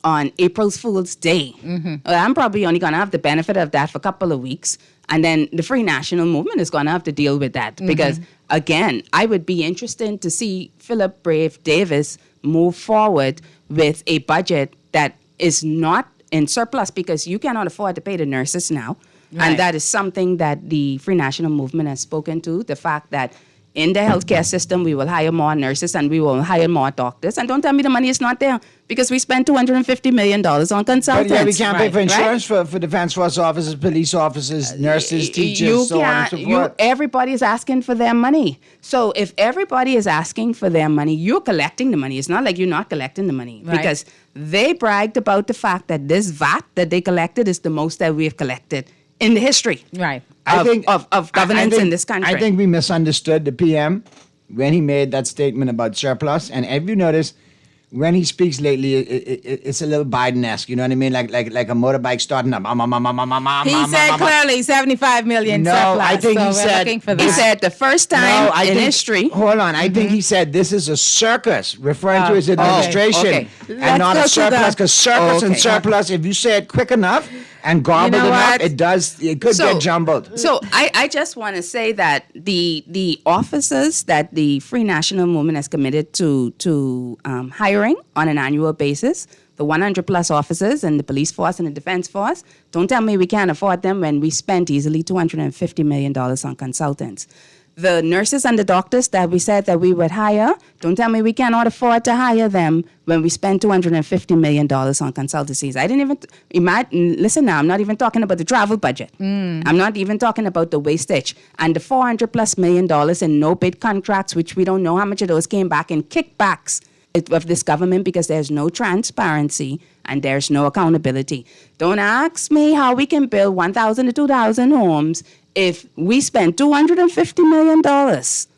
on April Fool's Day. I'm probably only going to have the benefit of that for a couple of weeks. And then the Free National Movement is going to have to deal with that. Because, again, I would be interested to see Philip Brave Davis move forward with a budget that is not in surplus because you cannot afford to pay the nurses now. Right. And that is something that the Free National Movement has spoken to, the fact that in the healthcare system, we will hire more nurses and we will hire more doctors. And don't tell me the money is not there because we spent $250 million on consultants. But yeah, we can't pay for insurance for Defense Force officers, police officers, nurses, teachers, so on and so forth. Everybody is asking for their money. So if everybody is asking for their money, you're collecting the money. It's not like you're not collecting the money because they bragged about the fact that this VAT that they collected is the most that we have collected in the history of governance in this country. I think we misunderstood the PM when he made that statement about surplus. And if you notice, when he speaks lately, it's a little Biden-esque. You know what I mean? Like a motorbike starting up. He said clearly 75 million No, surplus. I think so he we're said looking for that. He said the first time in history. Hold on. I think he said this is a circus, referring to his administration, okay. and not a surplus. Because surplus and surplus, if you say it quick enough and garbled enough, it could get jumbled. So I just want to say that the officers that the Free National Movement has committed to hiring on an annual basis, the 100 plus officers in the police force and the defense force, don't tell me we can't afford them when we spent easily $250 million on consultants. The nurses and the doctors that we said that we would hire, don't tell me we cannot afford to hire them when we spend $250 million on consultancies. I didn't even imagine, listen now, I'm not even talking about the travel budget. I'm not even talking about the wastage. And the $400 plus million in no-bid contracts, which we don't know how much of those came back in kickbacks of this government because there's no transparency and there's no accountability. Don't ask me how we can build 1,000 to 2,000 homes if we spend $250 million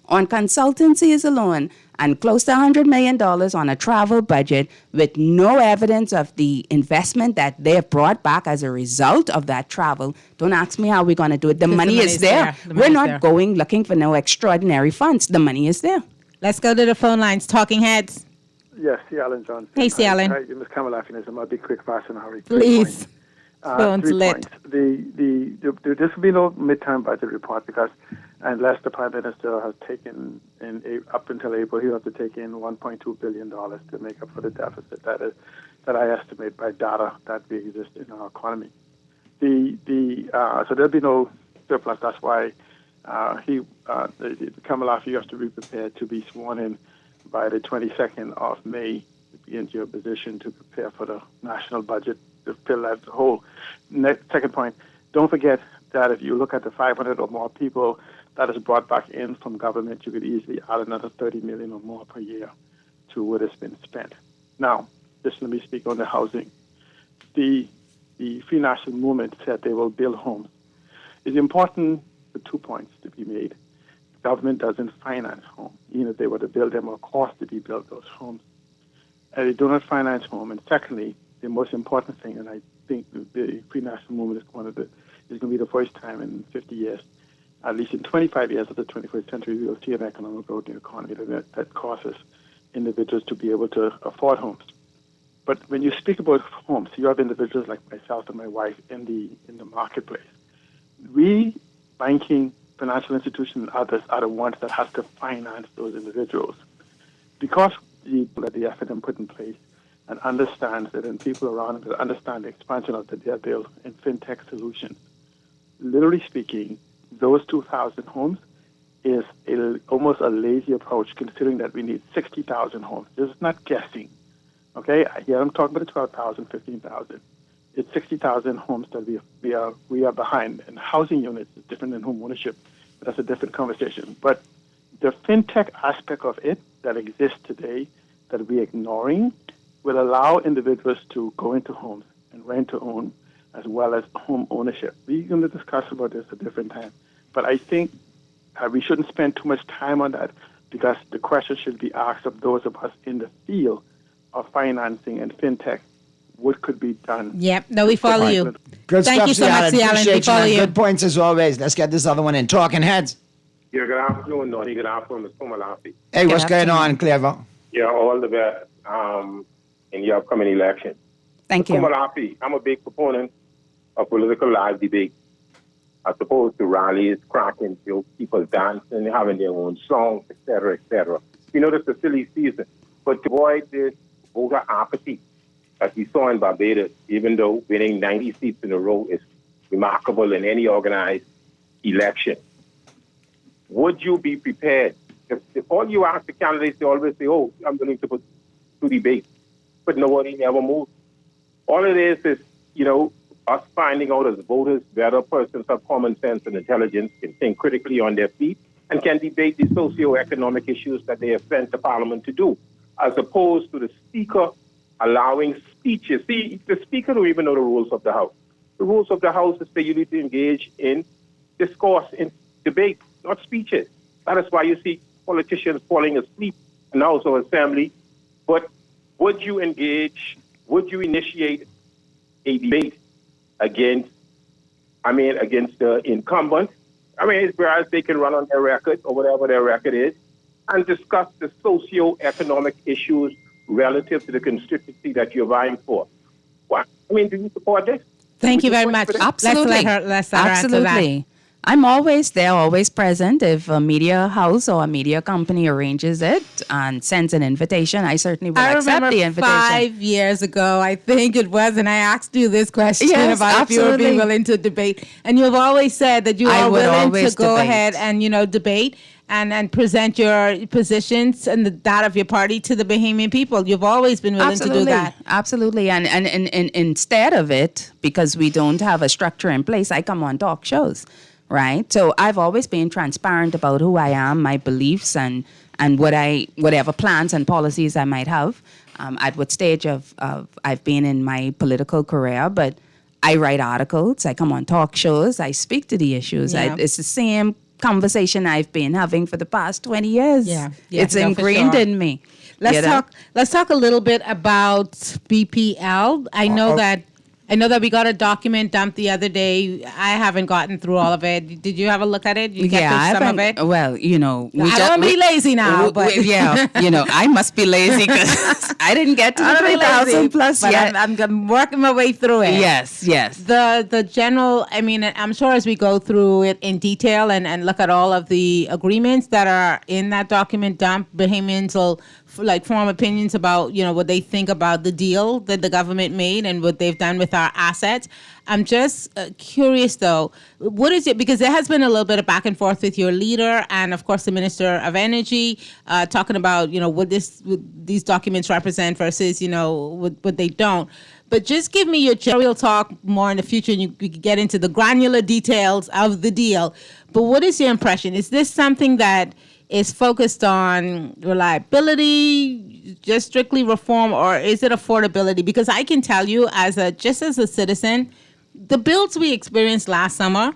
on consultancies alone and close to $100 million on a travel budget with no evidence of the investment that they have brought back as a result of that travel. Don't ask me how we're going to do it. The money is there. We're not going looking for no extraordinary funds. The money is there. Let's go to the phone lines. Talking Heads. Yes, C. Allen Johnson. Hey, C. Allen. Hi, Ms. Kamala Finism. I'll be quick, fast, and hurry. Please. Phone's lit. This will be no midterm budget report because unless the Prime Minister has taken up until April, he'll have to take in $1.2 billion to make up for the deficit that I estimate by data that we exist in our economy. So there'll be no surplus. That's why Kamala has to be prepared to be sworn in by the 22nd of May to be into a position to prepare for the national budget to fill that hole. Second point, don't forget that if you look at the 500 or more people that is brought back in from government, you could easily add another 30 million or more per year to what has been spent. Now, just let me speak on the housing. The Free National Movement said they will build homes. It's important for 2 points to be made. The government doesn't finance homes, even if they were to build them or cost to be built those homes. And they do not finance homes. And secondly, the most important thing, and I think the Free National Movement is going to be the first time in 50 years, at least in 25 years of the 21st century, we will see an economic growth in the economy that causes individuals to be able to afford homes. But when you speak about homes, you have individuals like myself and my wife in the marketplace. We, banking, financial institutions, and others are the ones that have to finance those individuals. Because that the FNM put in place and understands that, and people around it understand the expansion of the debt bill and fintech solutions, literally speaking, those 2,000 homes is almost a lazy approach, considering that we need 60,000 homes. This is not guessing. Okay, here I'm talking about the 12,000, 15,000. It's 60,000 homes that we are behind, and housing units is different than home ownership. That's a different conversation. But the fintech aspect of it that exists today that we're ignoring will allow individuals to go into homes and rent to own, as well as home ownership. We're going to discuss about this at a different time. But I think we shouldn't spend too much time on that, because the question should be asked of those of us in the field of financing and fintech. What could be done? Yep. No, we follow you. Good Thank stuff, you so much, Alan. We follow you. Good points as always. Let's get this other one in. Talking Heads. Yeah, good afternoon, Naughty. Good afternoon, Ms. Kumalafi. Hey, what's going on, Clever? Yeah, all the best in the upcoming election. Thank you. Kumalafi, I'm a big proponent of political live debate, as opposed to rallies, cracking jokes, people dancing, having their own songs, etc., etc. You know, it's a silly season. But to avoid this voter apathy, as we saw in Barbados, even though winning 90 seats in a row is remarkable in any organized election, would you be prepared? If all you ask the candidates, they always say, oh, I'm willing to put to debate, but nobody never moves. All it is, you know, us finding out as voters whether persons have common sense and intelligence, can think critically on their feet, and can debate the socio-economic issues that they have sent the parliament to do, as opposed to the speaker allowing speeches. See, the speaker don't even know the rules of the House. The rules of the House is that you need to engage in discourse, in debate, not speeches. That is why you see politicians falling asleep in the House of Assembly. But would you initiate a debate against the incumbent? Whereas they can run on their record or whatever their record is and discuss the socio-economic issues relative to the constituency that you're vying for. Do you support this? Thank you very much. Absolutely. Let's let her answer that. I'm always there, always present. If a media house or a media company arranges it and sends an invitation, I certainly will accept the invitation. 5 years ago, I think it was, and I asked you this question about absolutely. if you were being willing to debate. And you've always said that you are willing to go ahead and, debate and present your positions and that of your party to the Bahamian people. You've always been willing to do that. Absolutely. And instead of it, because we don't have a structure in place, I come on talk shows. Right. So I've always been transparent about who I am, my beliefs, and whatever plans and policies I might have. At what stage of I've been in my political career, but I write articles, I come on talk shows, I speak to the issues. Yeah. It's the same conversation I've been having for the past 20 years. Yeah. It's ingrained in me. Let's talk a little bit about BPL. I know that we got a document dumped the other day. I haven't gotten through all of it. Did you have a look at it? You get some of it? Well, I don't want to be lazy now, but I must be lazy because I didn't get to the 3,000 plus yet. I'm working my way through it. Yes. The general, I'm sure as we go through it in detail and look at all of the agreements that are in that document dump, Bahamians will form opinions about, what they think about the deal that the government made and what they've done with our assets. I'm just curious, though, what is it? Because there has been a little bit of back and forth with your leader and, of course, the Minister of Energy talking about, what these documents represent versus, what they don't. But just give me your general talk more in the future, and you can get into the granular details of the deal. But what is your impression? Is this something that is focused on reliability, just strictly reform, or is it affordability? Because I can tell you, as a citizen, the bills we experienced last summer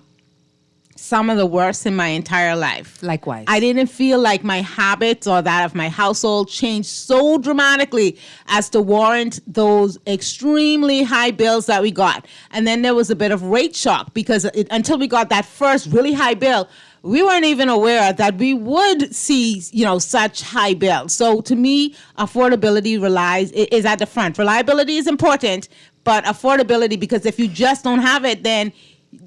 some of the worst in my entire life. Likewise. I didn't feel like my habits or that of my household changed so dramatically as to warrant those extremely high bills that we got. And then there was a bit of rate shock because until we got that first really high bill, we weren't even aware that we would see, such high bills. So to me, affordability is at the front. Reliability is important, but affordability, because if you just don't have it, then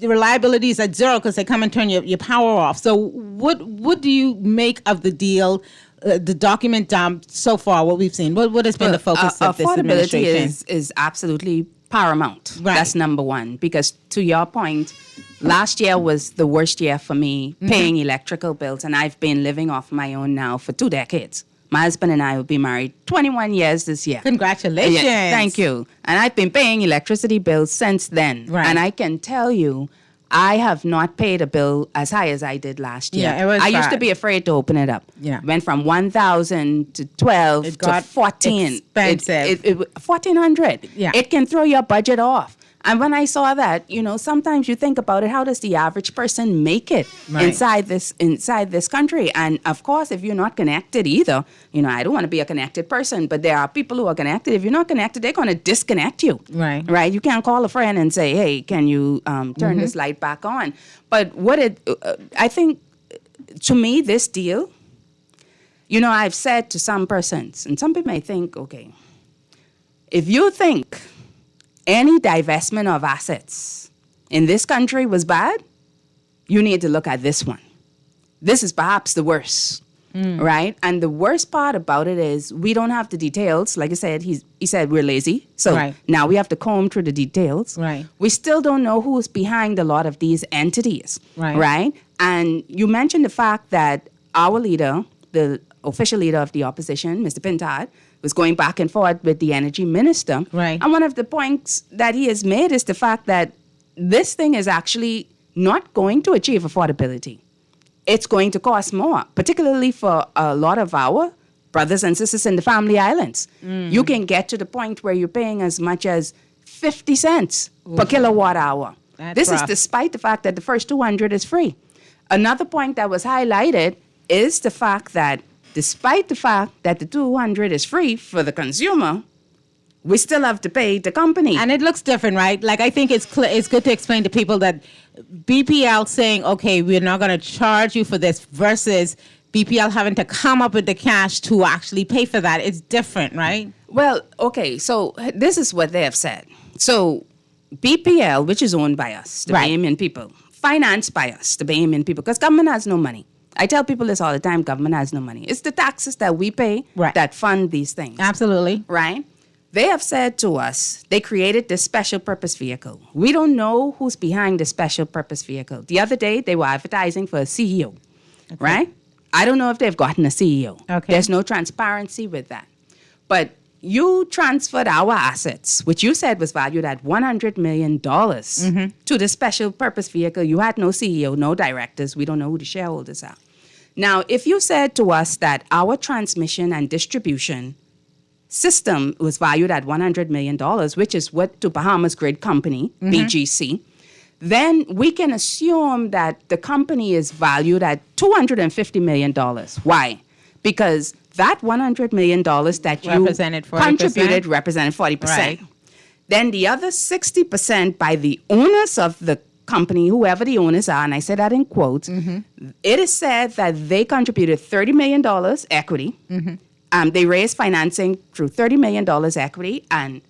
the reliability is at zero because they come and turn your power off. So what do you make of the deal, the document so far, what we've seen? What has been the focus of this administration? Affordability is absolutely paramount. Right. That's number one. Because to your point, last year was the worst year for me paying electrical bills, and I've been living off my own now for 2 decades. My husband and I will be married 21 years this year. Congratulations. Thank you. And I've been paying electricity bills since then. Right. And I can tell you, I have not paid a bill as high as I did last year. Yeah, it was I used to be afraid to open it up. Yeah. Went from 1,000 to 12 to 14. Expensive. $1,400. Yeah. It can throw your budget off. And when I saw that, sometimes you think about it, how does the average person make it inside this country? And of course, if you're not connected either, I don't want to be a connected person, but there are people who are connected. If you're not connected, they're going to disconnect you. Right? You can't call a friend and say, hey, can you turn this light back on? But I think, to me, this deal, I've said to some persons, and some people may think, okay, if you think any divestment of assets in this country was bad, you need to look at this one. This is perhaps the worst, right? And the worst part about it is we don't have the details. Like I said, he said we're lazy. So now we have to comb through the details. Right. We still don't know who's behind a lot of these entities, right? And you mentioned the fact that our leader, the official leader of the opposition, Mr. Pintard, was going back and forth with the energy minister. Right. And one of the points that he has made is the fact that this thing is actually not going to achieve affordability. It's going to cost more, particularly for a lot of our brothers and sisters in the Family Islands. You can get to the point where you're paying as much as 50 cents per kilowatt hour. This is despite the fact that the first 200 is free. Another point that was highlighted is the fact that despite the fact that the 200 is free for the consumer, we still have to pay the company. And it looks different, right? Like, I think it's good to explain to people that BPL saying, okay, we're not going to charge you for this versus BPL having to come up with the cash to actually pay for that. It's different, right? Well, okay, so this is what they have said. So BPL, which is owned by us, the Bahamian people, financed by us, the Bahamian people, because government has no money. I tell people this all the time, government has no money. It's the taxes that we pay that fund these things. Absolutely. Right? They have said to us, they created this special purpose vehicle. We don't know who's behind the special purpose vehicle. The other day, they were advertising for a CEO, right? I don't know if they've gotten a CEO. Okay. There's no transparency with that. But you transferred our assets, which you said was valued at $100 million, to the special purpose vehicle. You had no CEO, no directors. We don't know who the shareholders are. Now, if you said to us that our transmission and distribution system was valued at $100 million, which is what to Bahamas Grid Company, BGC, then we can assume that the company is valued at $250 million. Why? Because that $100 million that you contributed represented 40%. Right. Then the other 60% by the owners of the company, whoever the owners are, and I say that in quotes, it is said that they contributed $30 million equity. They raised financing through $30 million equity and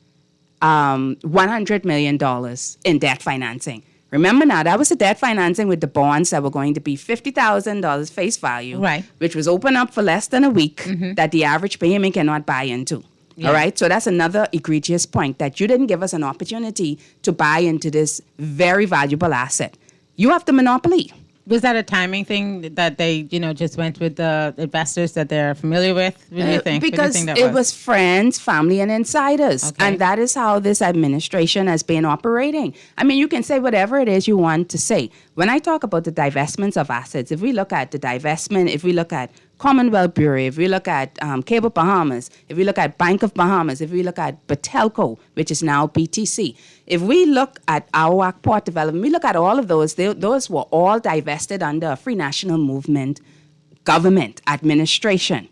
$100 million in debt financing. Remember now, that was the debt financing with the bonds that were going to be $50,000 face value, which was open up for less than a week that the average Bahamian cannot buy into. Yeah. All right. So that's another egregious point, that you didn't give us an opportunity to buy into this very valuable asset. You have the monopoly. Was that a timing thing that they, just went with the investors that they're familiar with? What do you think? Because it was friends, family, and insiders. Okay. And that is how this administration has been operating. I mean, you can say whatever it is you want to say. When I talk about the divestments of assets, if we look at the divestment, if we look at Commonwealth Bureau, if we look at Cable Bahamas, if we look at Bank of Bahamas, if we look at Batelco, which is now BTC, if we look at Arawak Port Development, we look at all of those, those were all divested under a Free National Movement government administration.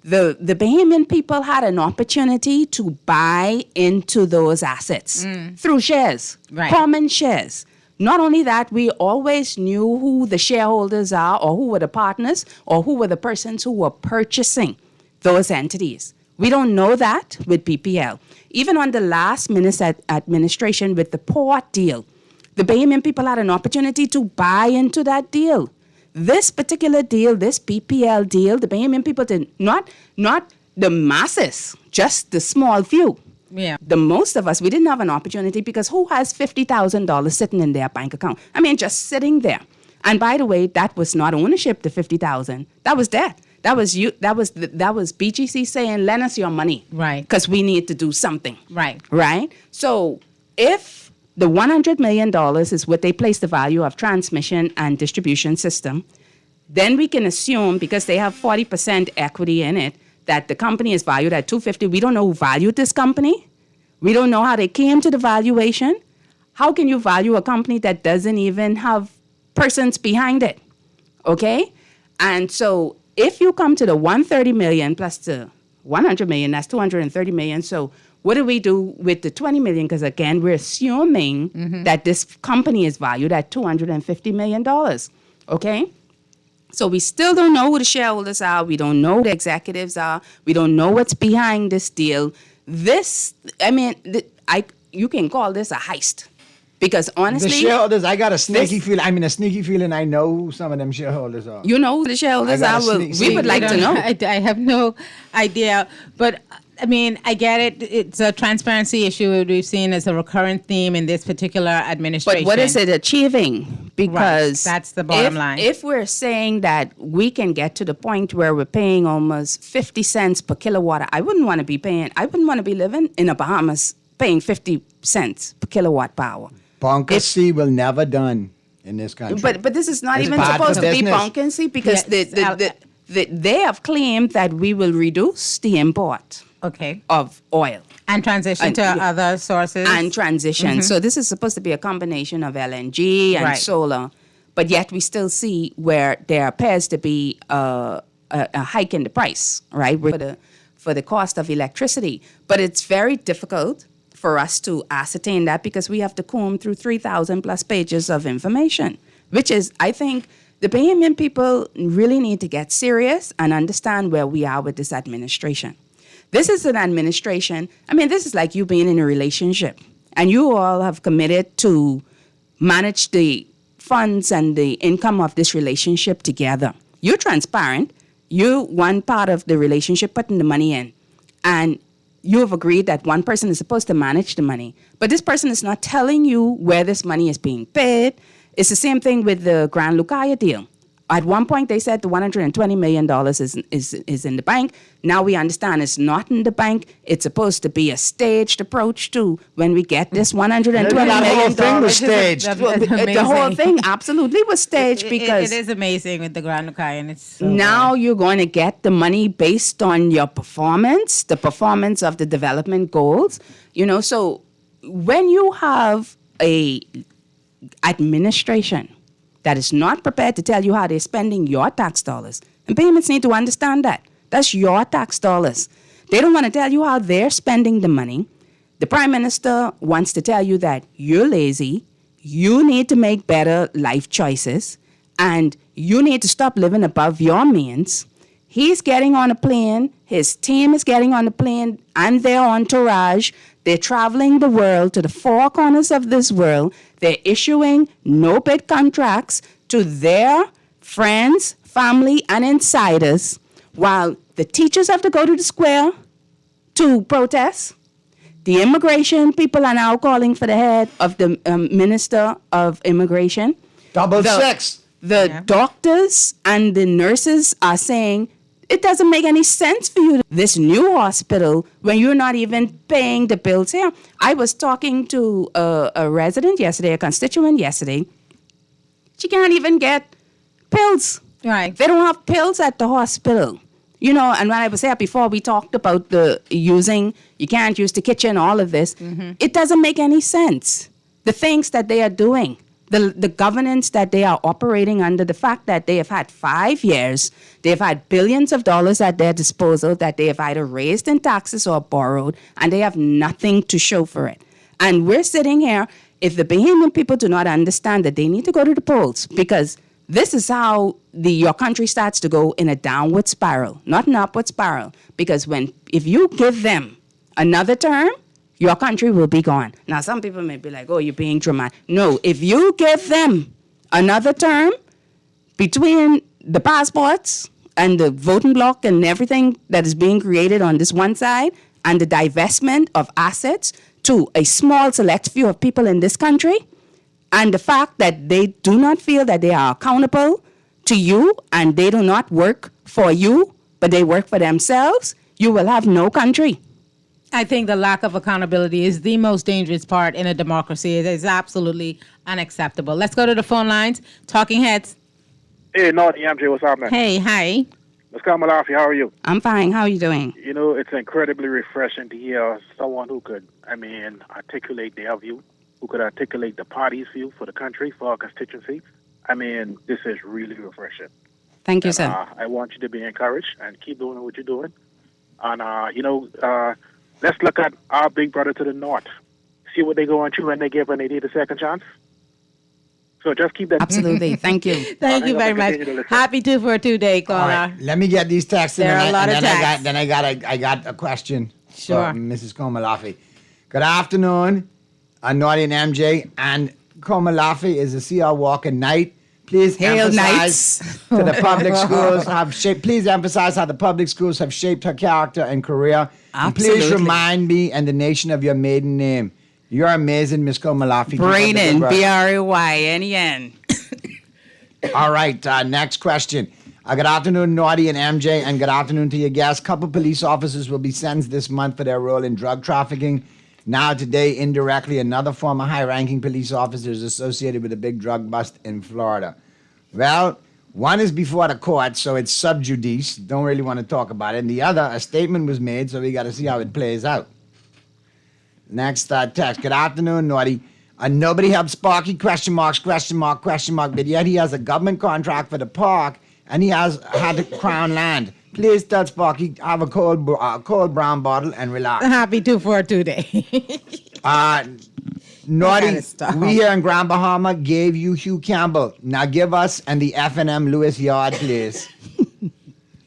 The Bahamian people had an opportunity to buy into those assets through shares, common shares. Not only that, we always knew who the shareholders are or who were the partners or who were the persons who were purchasing those entities. We don't know that with BPL. Even on the last administration with the port deal, the Bahamian people had an opportunity to buy into that deal. This particular deal, this BPL deal, the Bahamian people did not the masses, just the small few. Yeah. The most of us, we didn't have an opportunity because who has $50,000 sitting in their bank account? I mean, just sitting there. And by the way, that was not ownership, the $50,000. That was debt. That was BGC saying, lend us your money. Right. Because we need to do something. Right. Right? So if the $100 million is what they place the value of transmission and distribution system, then we can assume, because they have 40% equity in it, that the company is valued at $250. We don't know who valued this company. We don't know how they came to the valuation. How can you value a company that doesn't even have persons behind it? Okay? And so if you come to the $130 million plus the $100 million, that's $230 million. So what do we do with the $20 million? Because again, we're assuming that this company is valued at $250 million. Okay? So we still don't know who the shareholders are. We don't know who the executives are. We don't know what's behind this deal. This, I mean, you can call this a heist. Because honestly, the shareholders, I got a sneaky feeling I know who some of them shareholders are. You know who the shareholders are? Well, we would like to know. I have no idea. But I mean, I get it. It's a transparency issue we've seen as a recurrent theme in this particular administration. But what is it achieving? Because that's the bottom line. If we're saying that we can get to the point where we're paying almost 50 cents per kilowatt, I wouldn't want to be living in the Bahamas paying 50 cents per kilowatt power. Bunkersea will never done in this country. But this is not even supposed to be bunkersea because they have claimed that we will reduce the import of oil. And transition to other sources. And transition. So this is supposed to be a combination of LNG and solar. But yet we still see where there appears to be a hike in the price, right, for the cost of electricity. But it's very difficult for us to ascertain that because we have to comb through 3,000 plus pages of information, which is, I think, the Bahamian people really need to get serious and understand where we are with this administration. This is an administration, I mean, this is like you being in a relationship and you all have committed to manage the funds and the income of this relationship together. You're transparent. You, one part of the relationship, putting the money in. And you have agreed that one person is supposed to manage the money, but this person is not telling you where this money is being paid. It's the same thing with the Grand Lucaya deal. At one point, they said the $120 million is in the bank. Now we understand it's not in the bank. It's supposed to be a staged approach to when we get this $120 million. The whole thing was staged. The whole thing absolutely was staged because it is amazing with the Grand Lucaya. And it's now you're going to get the money based on your performance, the performance of the development goals. You know, so when you have a administration that is not prepared to tell you how they're spending your tax dollars. And payments need to understand that. That's your tax dollars. They don't want to tell you how they're spending the money. The Prime Minister wants to tell you that you're lazy, you need to make better life choices, and you need to stop living above your means. He's getting on a plane, his team is getting on the plane, and their entourage. They're traveling the world to the four corners of this world. They're issuing no-bid contracts to their friends, family, and insiders, while the teachers have to go to the square to protest. The immigration people are now calling for the head of the Minister of Immigration. Double six. The doctors and the nurses are saying, it doesn't make any sense for you, this new hospital, when you're not even paying the bills here. I was talking to a resident yesterday, a constituent yesterday. She can't even get pills Right. They don't have pills at the hospital. You know, and when I was there before, we talked about you can't use the kitchen, all of this. Mm-hmm. It doesn't make any sense. The things that they are doing, the governance that they are operating under, the fact that they have had 5 years, they've had billions of dollars at their disposal that they have either raised in taxes or borrowed, and they have nothing to show for it. And we're sitting here, if the Bahamian people do not understand that they need to go to the polls, because this is how your country starts to go in a downward spiral, not an upward spiral. Because if you give them another term, your country will be gone. Now, some people may be like, oh, you're being dramatic. No, if you give them another term, between the passports and the voting block and everything that is being created on this one side, and the divestment of assets to a small select few of people in this country, and the fact that they do not feel that they are accountable to you and they do not work for you, but they work for themselves, you will have no country. I think the lack of accountability is the most dangerous part in a democracy. It is absolutely unacceptable. Let's go to the phone lines. Talking Heads. Hey, Naughty MJ, what's up, man? Hey, hi. Ms. Kamalafi, how are you? I'm fine. How are you doing? You know, it's incredibly refreshing to hear someone who could, articulate their view, who could articulate the party's view for the country, for our constituency. This is really refreshing. Thank you, sir. I want you to be encouraged and keep doing what you're doing. And, let's look at our big brother to the north. See what they're going through when they need a second chance. So just keep that. Absolutely. Thank you. Thank you very much. Happy 2 for a 2 day, caller. All right, let me get these texts. There are a lot of texts. I got a question. Sure. For Mrs. Komalafi. Good afternoon, Naughty and MJ. And Komalafi is a CR Walker Knight. Please Hail emphasize Knights. to the public schools please emphasize how the public schools have shaped her character and career. And please Absolutely. remind me and the nation of your maiden name. You're amazing, Miss Komalafi. Braynen, Braynen. All right, next question. Good afternoon, Naughty and MJ, and good afternoon to your guests. Couple police officers will be sentenced this month for their role in drug trafficking. Now, today, indirectly, another former high-ranking police officer is associated with a big drug bust in Florida. Well, one is before the court, so it's sub judice. Don't really want to talk about it. And the other, a statement was made, so we got to see how it plays out. Next text. Good afternoon, Naughty. Nobody helped Sparky, question mark, but yet he has a government contract for the park, and he has had to crown land. Please tell Sparky, have a cold brown bottle and relax. Happy 2 for a 2 day. Naughty, we here in Grand Bahama gave you Hugh Campbell. Now give us and the F&M Lewis Yard, please.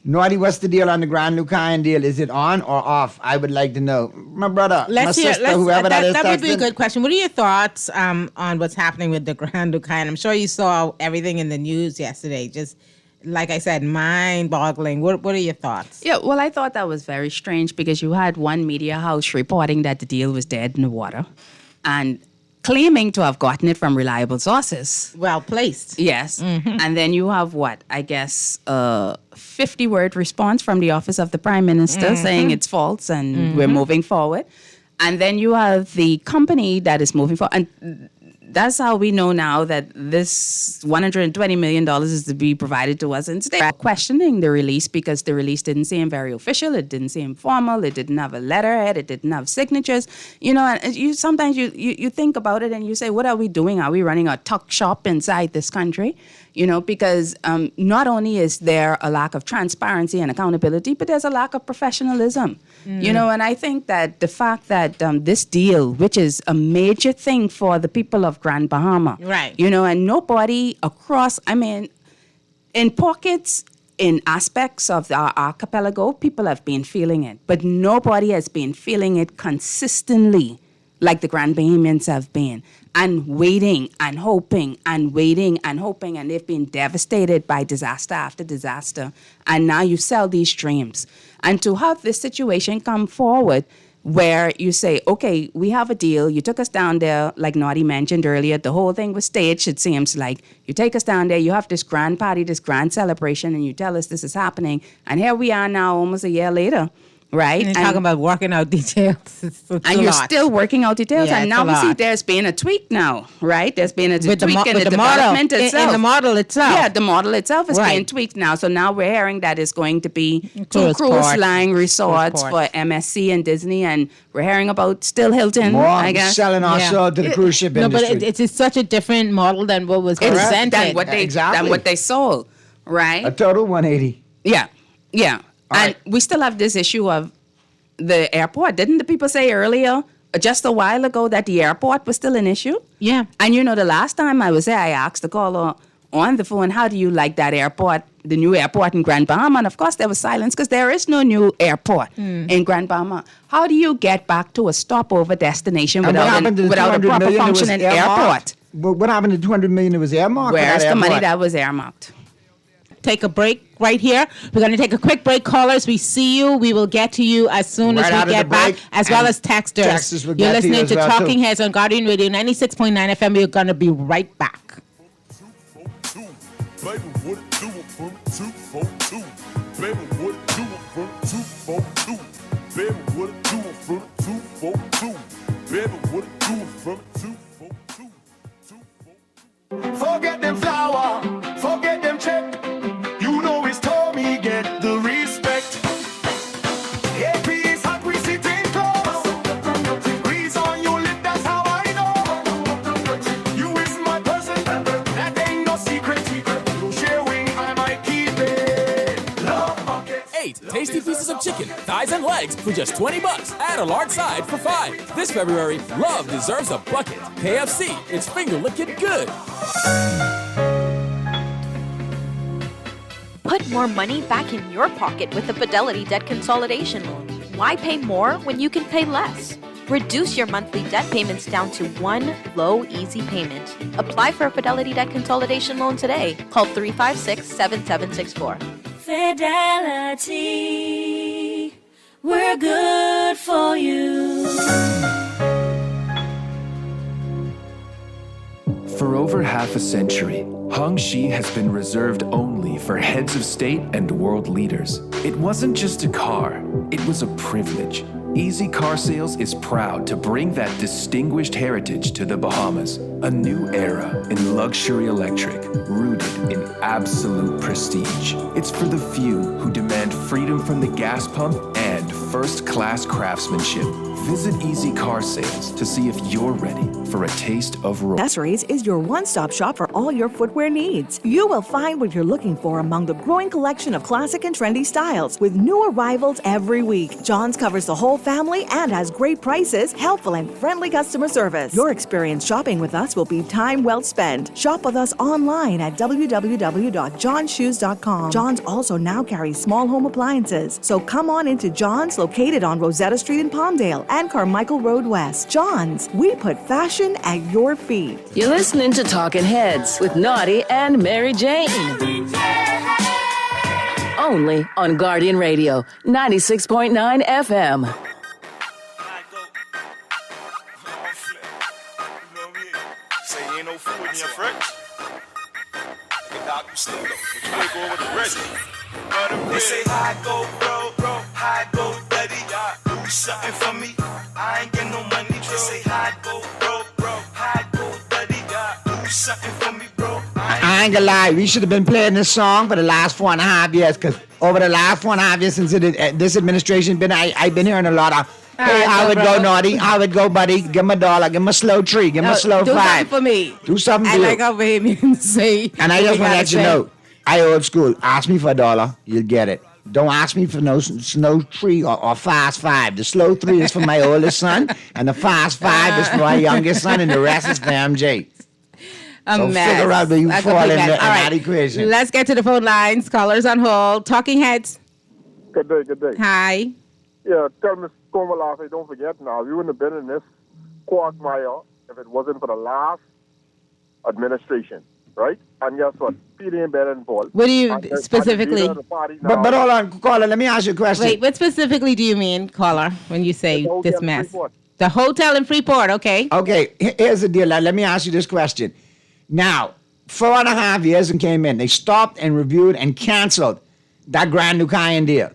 Naughty, what's the deal on the Grand Lucayan deal? Is it on or off? I would like to know. My brother, whoever that is. That would be a good question. What are your thoughts on what's happening with the Grand Lucayan? I'm sure you saw everything in the news yesterday. Just like I said, mind-boggling. What are your thoughts? Yeah, well, I thought that was very strange because you had one media house reporting that the deal was dead in the water and claiming to have gotten it from reliable sources. Well placed. Yes. Mm-hmm. And then you have a 50-word response from the office of the Prime Minister saying it's false and we're moving forward. And then you have the company that is moving forward. And that's how we know now that this $120 million is to be provided to us. And they're questioning the release because the release didn't seem very official. It didn't seem formal. It didn't have a letterhead. It didn't have signatures. And you sometimes you think about it and you say, what are we doing? Are we running a tuck shop inside this country? Because not only is there a lack of transparency and accountability, but there's a lack of professionalism. And I think that the fact that this deal, which is a major thing for the people of Grand Bahama, right? And nobody across, in pockets, in aspects of our archipelago, people have been feeling it, but nobody has been feeling it consistently like the Grand Bahamians have been. And waiting and hoping and waiting and hoping. And they've been devastated by disaster after disaster. And now you sell these dreams. And to have this situation come forward where you say, okay, we have a deal. You took us down there, like Naughty mentioned earlier. The whole thing was staged, it seems like. You take us down there, you have this grand party, this grand celebration, and you tell us this is happening. And here we are now, almost a year later, right? And you're talking about working out details. It's and you're still working out details. Yeah, and it's now a we see lot. there's been a tweak now, right? There's been a With the tweak mo- in with the the model, development in itself. the model itself. Yeah, the model itself is being Right. tweaked now. So now we're hearing that it's going to be Cruise two cruise ports. line resorts Cruise for MSC and Disney, and we're hearing about still Hilton, More I guess. selling our soul to the cruise ship No, but industry. it's such a different model than what was It's presented. than what they sold, right? A total 180. Yeah, yeah. And we still have this issue of the airport. Didn't the people say earlier, just a while ago, that the airport was still an issue? Yeah. And you know, the last time I was there, I asked the caller on the phone, how do you like that airport, the new airport in Grand Bahama? And of course, there was silence because there is no new airport in Grand Bahama. How do you get back to a stopover destination And what without happened to the a 200 proper million that was functioning earmarked? airport? What happened to 200 million that was earmarked? for Where's that the money airport? that was earmarked? Take a break right here. We're going to take a quick break. Callers, we see you. We will get to you as soon Right as out we of get the back, break, as well and as texters. texters will You're get to you listening as to well, Talking too. Heads on Guardian Radio 96.9 FM. We're going to be right back. Baby, what it do it from 242? Baby, what it do it from 242? Baby, what it do it from 242? Baby, what it do it from 242? Forget them flower, forget them check. You know it's Tommy get the respect. AP is hot, we sitting close. Breeze on your lip, that's how I know. You is my person, that ain't no secret. You share wing, I might keep it. Love buckets. 8 tasty pieces of chicken, thighs and legs for just $20. Add a large side for $5. This February, love deserves a bucket. KFC, it's finger licking good. Put more money back in your pocket with the Fidelity Debt Consolidation Loan. Why pay more when you can pay less? Reduce your monthly debt payments down to one low, easy payment. Apply for a Fidelity Debt Consolidation Loan today. Call 356-7764. Fidelity, we're good for you. For over half a century, Hongxi has been reserved only for heads of state and world leaders. It wasn't just a car, it was a privilege. Easy Car Sales is proud to bring that distinguished heritage to the Bahamas. A new era in luxury electric, rooted in absolute prestige. It's for the few who demand freedom from the gas pump and first-class craftsmanship. Visit Easy Car Sales to see if you're ready for a taste of royalty. Accessories is your one-stop shop for all your footwear needs. You will find what you're looking for among the growing collection of classic and trendy styles with new arrivals every week. John's covers the whole family and has great prices, helpful and friendly customer service. Your experience shopping with us will be time well spent. Shop with us online at www.johnshoes.com. John's also now carries small home appliances, so come on into John's, located on Rosetta Street in Palmdale and Carmichael Road West. John's, we put fashion at your feet. You're listening to Talking Heads with Naughty and Mary Jane. Only on Guardian Radio 96.9 FM. Say you ain't no food in your fridge. They say I go bro, I go daddy. Do something for me. I ain't get no money. They say I go bro, I go daddy. Do something for me, bro. I ain't gonna lie, we should have been playing this song for the last 4.5 years, because over the last 4.5 years since this administration been, I've been hearing a lot of, hey, I would go naughty, I would go buddy, give him $1, give him a slow tree, give him a slow do 5. something for me. Do something for I you. like how Bahamians say. And I just want to let you know, I old school. Ask me for $1, you'll get it. Don't ask me for no slow 3 or fast 5. The slow 3 is for my oldest son, and the fast 5 is for my youngest son, and the rest is for MJ. So figure out where you fall in that equation. Let's get to the phone lines. Callers on hold. Talking Heads. Good day, good day. Hi. Yeah, tell Ms. Komalafe, don't forget now, we wouldn't have been in this quagmire if it wasn't for the last administration, right? And guess what? Peter ain't better than Paul. What do you specifically? But hold on, caller, let me ask you a question. Wait, what specifically do you mean, caller, when you say this mess? The hotel in Freeport, okay. Okay, here's the deal. Let me ask you this question. Now, 4.5 years and came in. They stopped and reviewed and canceled that Grand Nukayan deal.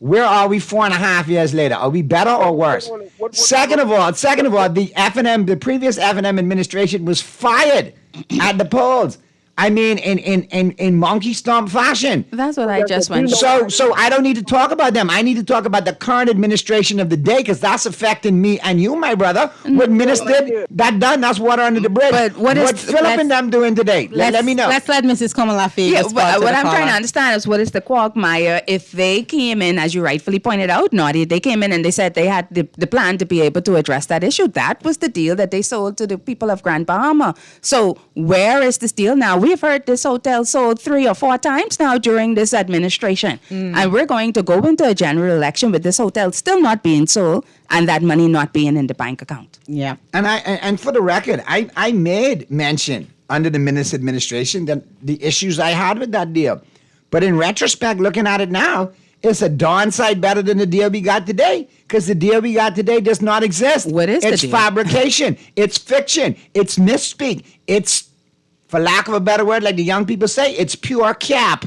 Where are we 4.5 years later? Are we better or worse? Second of all, the F&M, the previous F&M administration was fired at the polls. I mean, in monkey stomp fashion. That's what I just went. So I don't need to talk about them. I need to talk about the current administration of the day, because that's affecting me and you, my brother. What Minister that done? That's water under the bridge. But what Philip and them doing today? Let me know. Let's let Mrs. Komalafi. Yeah, what I'm trying to understand is what is the quagmire if they came in, as you rightfully pointed out, Naughty, they came in and they said they had the plan to be able to address that issue. That was the deal that they sold to the people of Grand Bahama. So where is this deal now? We've heard this hotel sold 3 or 4 times now during this administration. And we're going to go into a general election with this hotel still not being sold and that money not being in the bank account. Yeah. And for the record, I made mention under the Minister administration that the issues I had with that deal. But in retrospect, looking at it now, it's a darn sight better than the deal we got today, because the deal we got today does not exist. What is it's the deal? Fabrication. It's fiction. It's misspeak. It's, for lack of a better word, like the young people say, it's pure cap.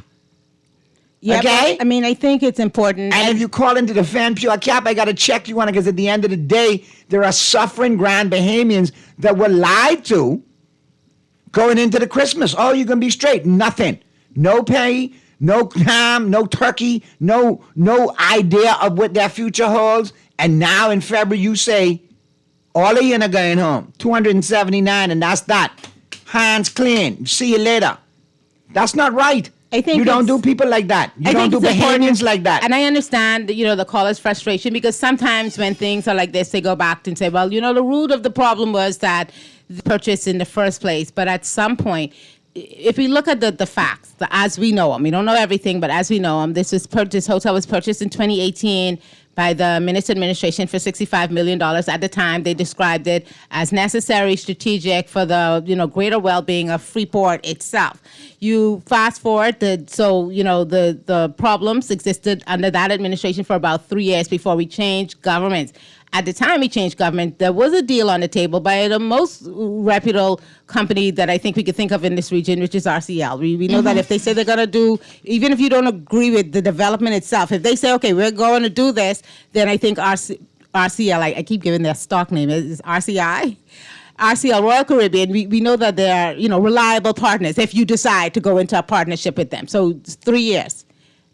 Yeah, okay? But, I mean, I think it's important. And if you call into defend pure cap, I got to check you on it, because at the end of the day, there are suffering Grand Bahamians that were lied to going into the Christmas. Oh, you're going to be straight. Nothing. No pay, no ham, no turkey, no idea of what their future holds. And now in February, you say, all of you are going home. 279, and that's that. Hands clean. See you later. That's not right. I think you don't do people like that. You don't do Bahamians like that. And I understand, the caller's frustration, because sometimes when things are like this, they go back and say, well, the root of the problem was that the purchase in the first place. But at some point, if we look at the facts, as we know them, we don't know everything, but as we know them, this hotel was purchased in 2018 by the Minister administration for $65 million. At the time, they described it as necessary, strategic for the greater well-being of Freeport itself. You fast forward, the problems existed under that administration for about 3 years before we changed governments. At the time we changed government, there was a deal on the table by the most reputable company that I think we could think of in this region, which is RCL. We know that if they say they're going to do, even if you don't agree with the development itself, if they say, okay, we're going to do this, then I think RCL, I keep giving their stock name, is RCI? RCL, Royal Caribbean, we know that they're, reliable partners if you decide to go into a partnership with them. So it's 3 years.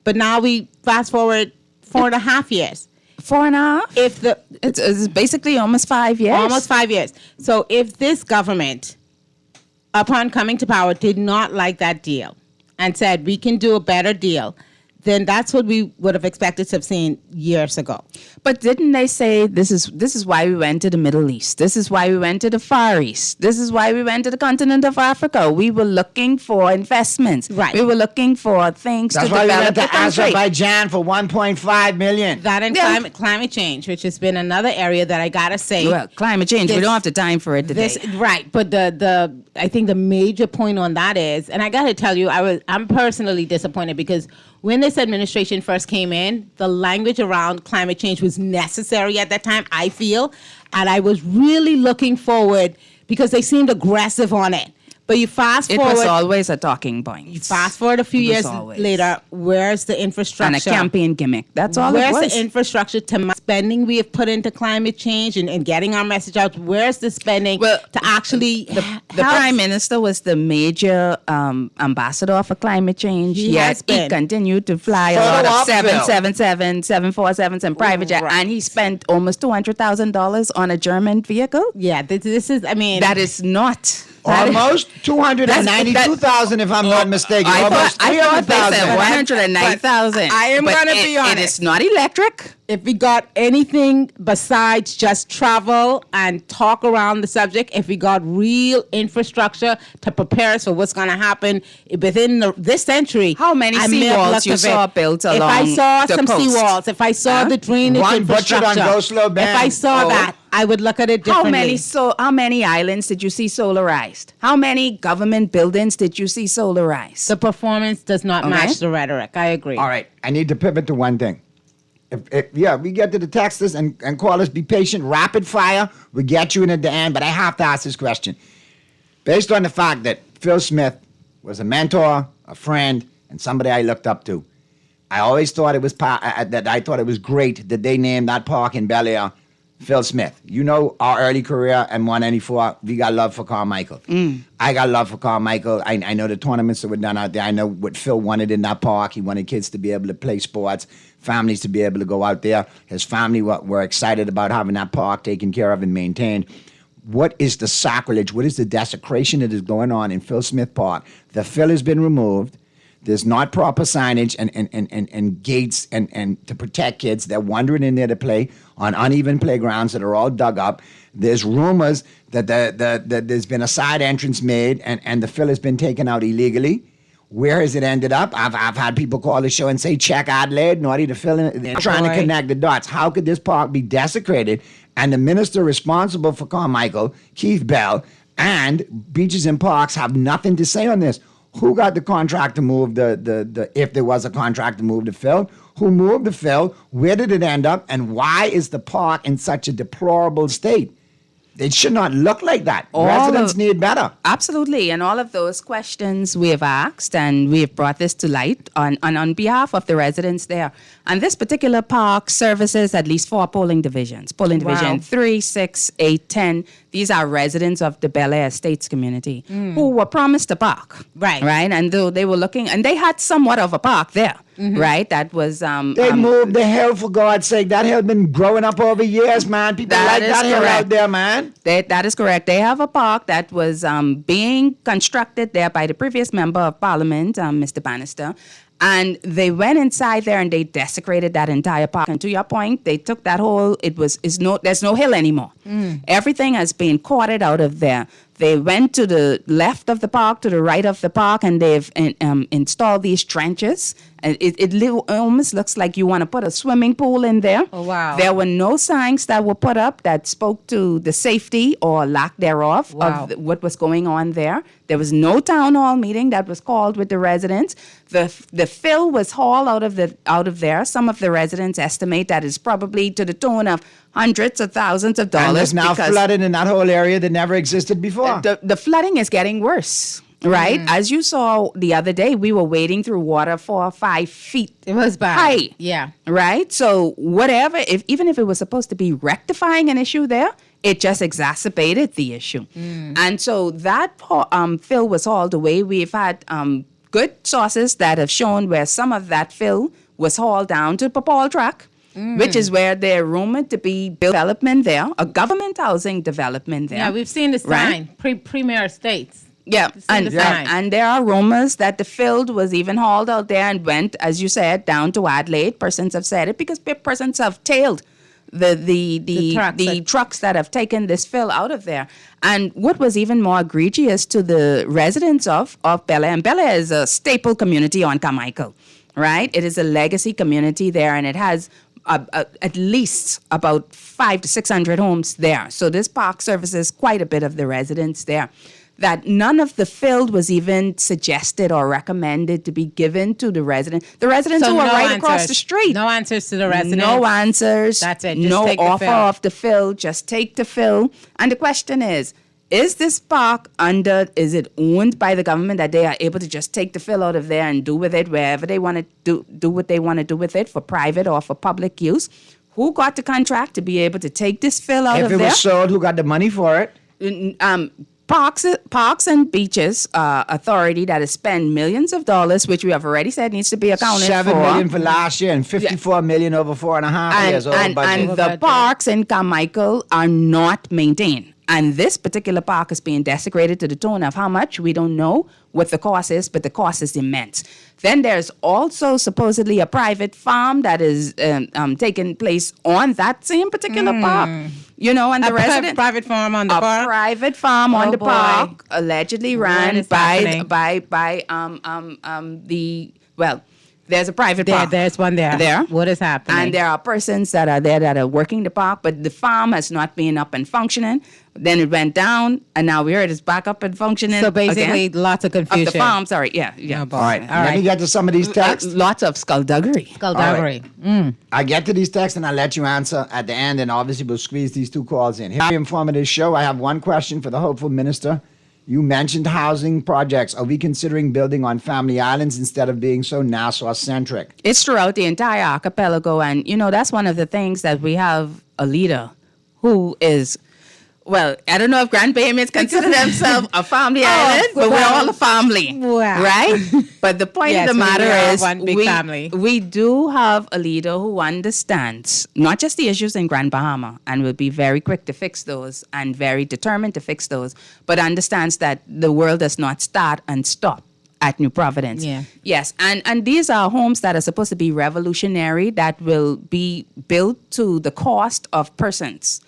But now we fast forward 4.5 years. 4.5? It's basically almost 5 years. Almost 5 years. So if this government, upon coming to power, did not like that deal and said we can do a better deal, then that's what we would have expected to have seen years ago. But didn't they say this is why we went to the Middle East? This is why we went to the Far East. This is why we went to the continent of Africa. We were looking for investments. Right. We were looking for things to develop the country. That's why we went to Azerbaijan for $1.5 million. That and climate change, which has been another area that I gotta say. Well, climate change, we don't have the time for it today. Right, but I think the major point on that is, and I gotta tell you, I'm personally disappointed, because when this administration first came in, the language around climate change was necessary at that time, I feel. And I was really looking forward, because they seemed aggressive on it. But you fast forward. It was always a talking point. You fast forward a few years later, where's the infrastructure? And a campaign gimmick. That's all it was. Where's the infrastructure to spending we have put into climate change and getting our message out? Where's the spending to actually The Prime Minister was the major ambassador for climate change. He has been. He continued to fly a lot of 777, 747s and private jet. And he spent almost $200,000 on a German vehicle. Yeah, this is, that is not... Almost 292,000, if I'm not mistaken. Almost 300,000. 190,000. I am going to be honest. It is not electric. If we got anything besides just travel and talk around the subject, if we got real infrastructure to prepare us for what's going to happen within this century. How many seawalls you saw built along the coast? If I saw some seawalls, if I saw the drainage infrastructure, on Go Slow Bend. if I saw that, I would look at it differently. How many islands did you see solarized? How many government buildings did you see solarized? The performance does not match the rhetoric. I agree. All right. I need to pivot to one thing. If we get to the texters and call us, be patient, rapid fire, we get you in at the end, but I have to ask this question. Based on the fact that Phil Smith was a mentor, a friend, and somebody I looked up to, I always thought it was that I thought it was great that they named that park in Bel Air Phil Smith. You know our early career and 194, we got love for Carmichael. I got love for Carmichael. I know the tournaments that were done out there. I know what Phil wanted in that park. He wanted kids to be able to play sports, families to be able to go out there. His family were excited about having that park taken care of and maintained. What is the sacrilege? What is the desecration that is going on in Phil Smith Park? The fill has been removed. There's not proper signage and gates and to protect kids. They're wandering in there to play on uneven playgrounds that are all dug up. There's rumors that that there's been a side entrance made and the fill has been taken out illegally. Where has it ended up? I've had people call the show and say, check Adelaide, Naughty to fill in. They're trying to connect the dots. How could this park be desecrated and the minister responsible for Carmichael, Keith Bell, and Beaches and Parks have nothing to say on this? Who got the contract to move the if there was a contract to move the fill? Who moved the fill? Where did it end up? And why is the park in such a deplorable state? It should not look like that. Residents need better. Absolutely. And all of those questions we have asked, and we have brought this to light on behalf of the residents there. And this particular park services at least 4 polling divisions. Polling division 3, 6, 8, 10. These are residents of the Bel Air Estates community who were promised a park. Right. And they were looking, and they had somewhat of a park there. Right? That was... they moved the hill, for God's sake. That hill has been growing up over years, man. People like that hill out there, man. That is correct. They have a park that was being constructed there by the previous member of parliament, Mr. Bannister. And they went inside there and they desecrated that entire park. And to your point, they took that whole, there's no hill anymore. Everything has been quartered out of there. They went to the left of the park, to the right of the park, and they've installed these trenches. And it almost looks like you want to put a swimming pool in there. Oh, wow. There were no signs that were put up that spoke to the safety or lack thereof of what was going on there. There was no town hall meeting that was called with the residents. The fill was hauled out of there. Some of the residents estimate that it's probably to the tune of hundreds of thousands of dollars. And there's now flooding in that whole area that never existed before. The flooding is getting worse. Right? As you saw the other day, we were wading through water 4 or 5 feet. It was bad. High. Yeah. Right? So whatever, even if it was supposed to be rectifying an issue there, it just exacerbated the issue. And so that fill was hauled away. We've had good sources that have shown where some of that fill was hauled down to Papal Track, which is where they're rumored to be development there, a government housing development there. Yeah, we've seen the sign, Premier Estates. Yeah, and there are rumors that the field was even hauled out there and went, as you said, down to Adelaide. Persons have said it because persons have tailed the trucks that have taken this fill out of there. And what was even more egregious to the residents of Bel Air, and Bel Air is a staple community on Carmichael, right? It is a legacy community there, and it has at least about 500 to 600 homes there. So this park services quite a bit of the residents there. That none of the fill was even suggested or recommended to be given to the residents. The residents who are right across the street. No answers to the residents. No answers. That's it. Just no take offer the fill. of the fill. Just take the fill. And the question is this park is it owned by the government that they are able to just take the fill out of there and do with it wherever they want to do what they want to do with it for private or for public use? Who got the contract to be able to take this fill out of there? If it was sold, who got the money for it? Parks and Beaches Authority that has spent millions of dollars, which we have already said needs to be accounted for. $7 million for last year and $54 million over 4.5 years. And the parks in Carmichael are not maintained. And this particular park is being desecrated to the tune of how much? We don't know what the cost is, but the cost is immense. Then there's also supposedly a private farm that is taking place on that same particular park. You know, and the resident private farm on the park. A private farm on the park, allegedly ran there's a private park. There's one there. What is happening? And there are persons that are there that are working the park, but the farm has not been up and functioning. Then it went down, and now we heard it's back up and functioning. So basically, again. lots of confusion. Of the farm, sorry. Yeah. All right. Let me get to some of these texts. Lots of skullduggery. Skullduggery. Right. I get to these texts, and I'll let you answer at the end, and obviously we'll squeeze these 2 calls in. Here, informative show. I have one question for the hopeful minister. You mentioned housing projects. Are we considering building on family islands instead of being so Nassau-centric? It's throughout the entire archipelago. And, that's one of the things that we have a leader who is, well, I don't know if Grand Bahamas consider themselves a family island, but we're all a family, right? But the point of the matter is one big family. We do have a leader who understands not just the issues in Grand Bahama and will be very quick to fix those and very determined to fix those, but understands that the world does not start and stop at New Providence. Yeah. Yes, and these are homes that are supposed to be revolutionary, that will be built to the cost of persons,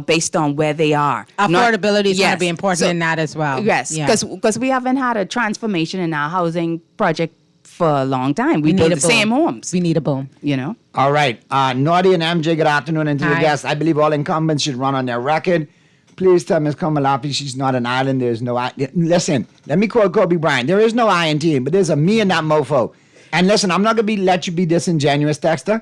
based on where they are. Affordability is going to be important in that as well. Yes, because we haven't had a transformation in our housing project for a long time. We build the same homes. We need a boom. All right. Naughty and MJ, good afternoon. And to the guests, I believe all incumbents should run on their record. Please tell Ms. Komalafi she's not an island. There's no I. Listen, let me quote Kobe Bryant. There is no I in team, but there's a me and that mofo. And listen, I'm not going to let you be disingenuous, Dexter.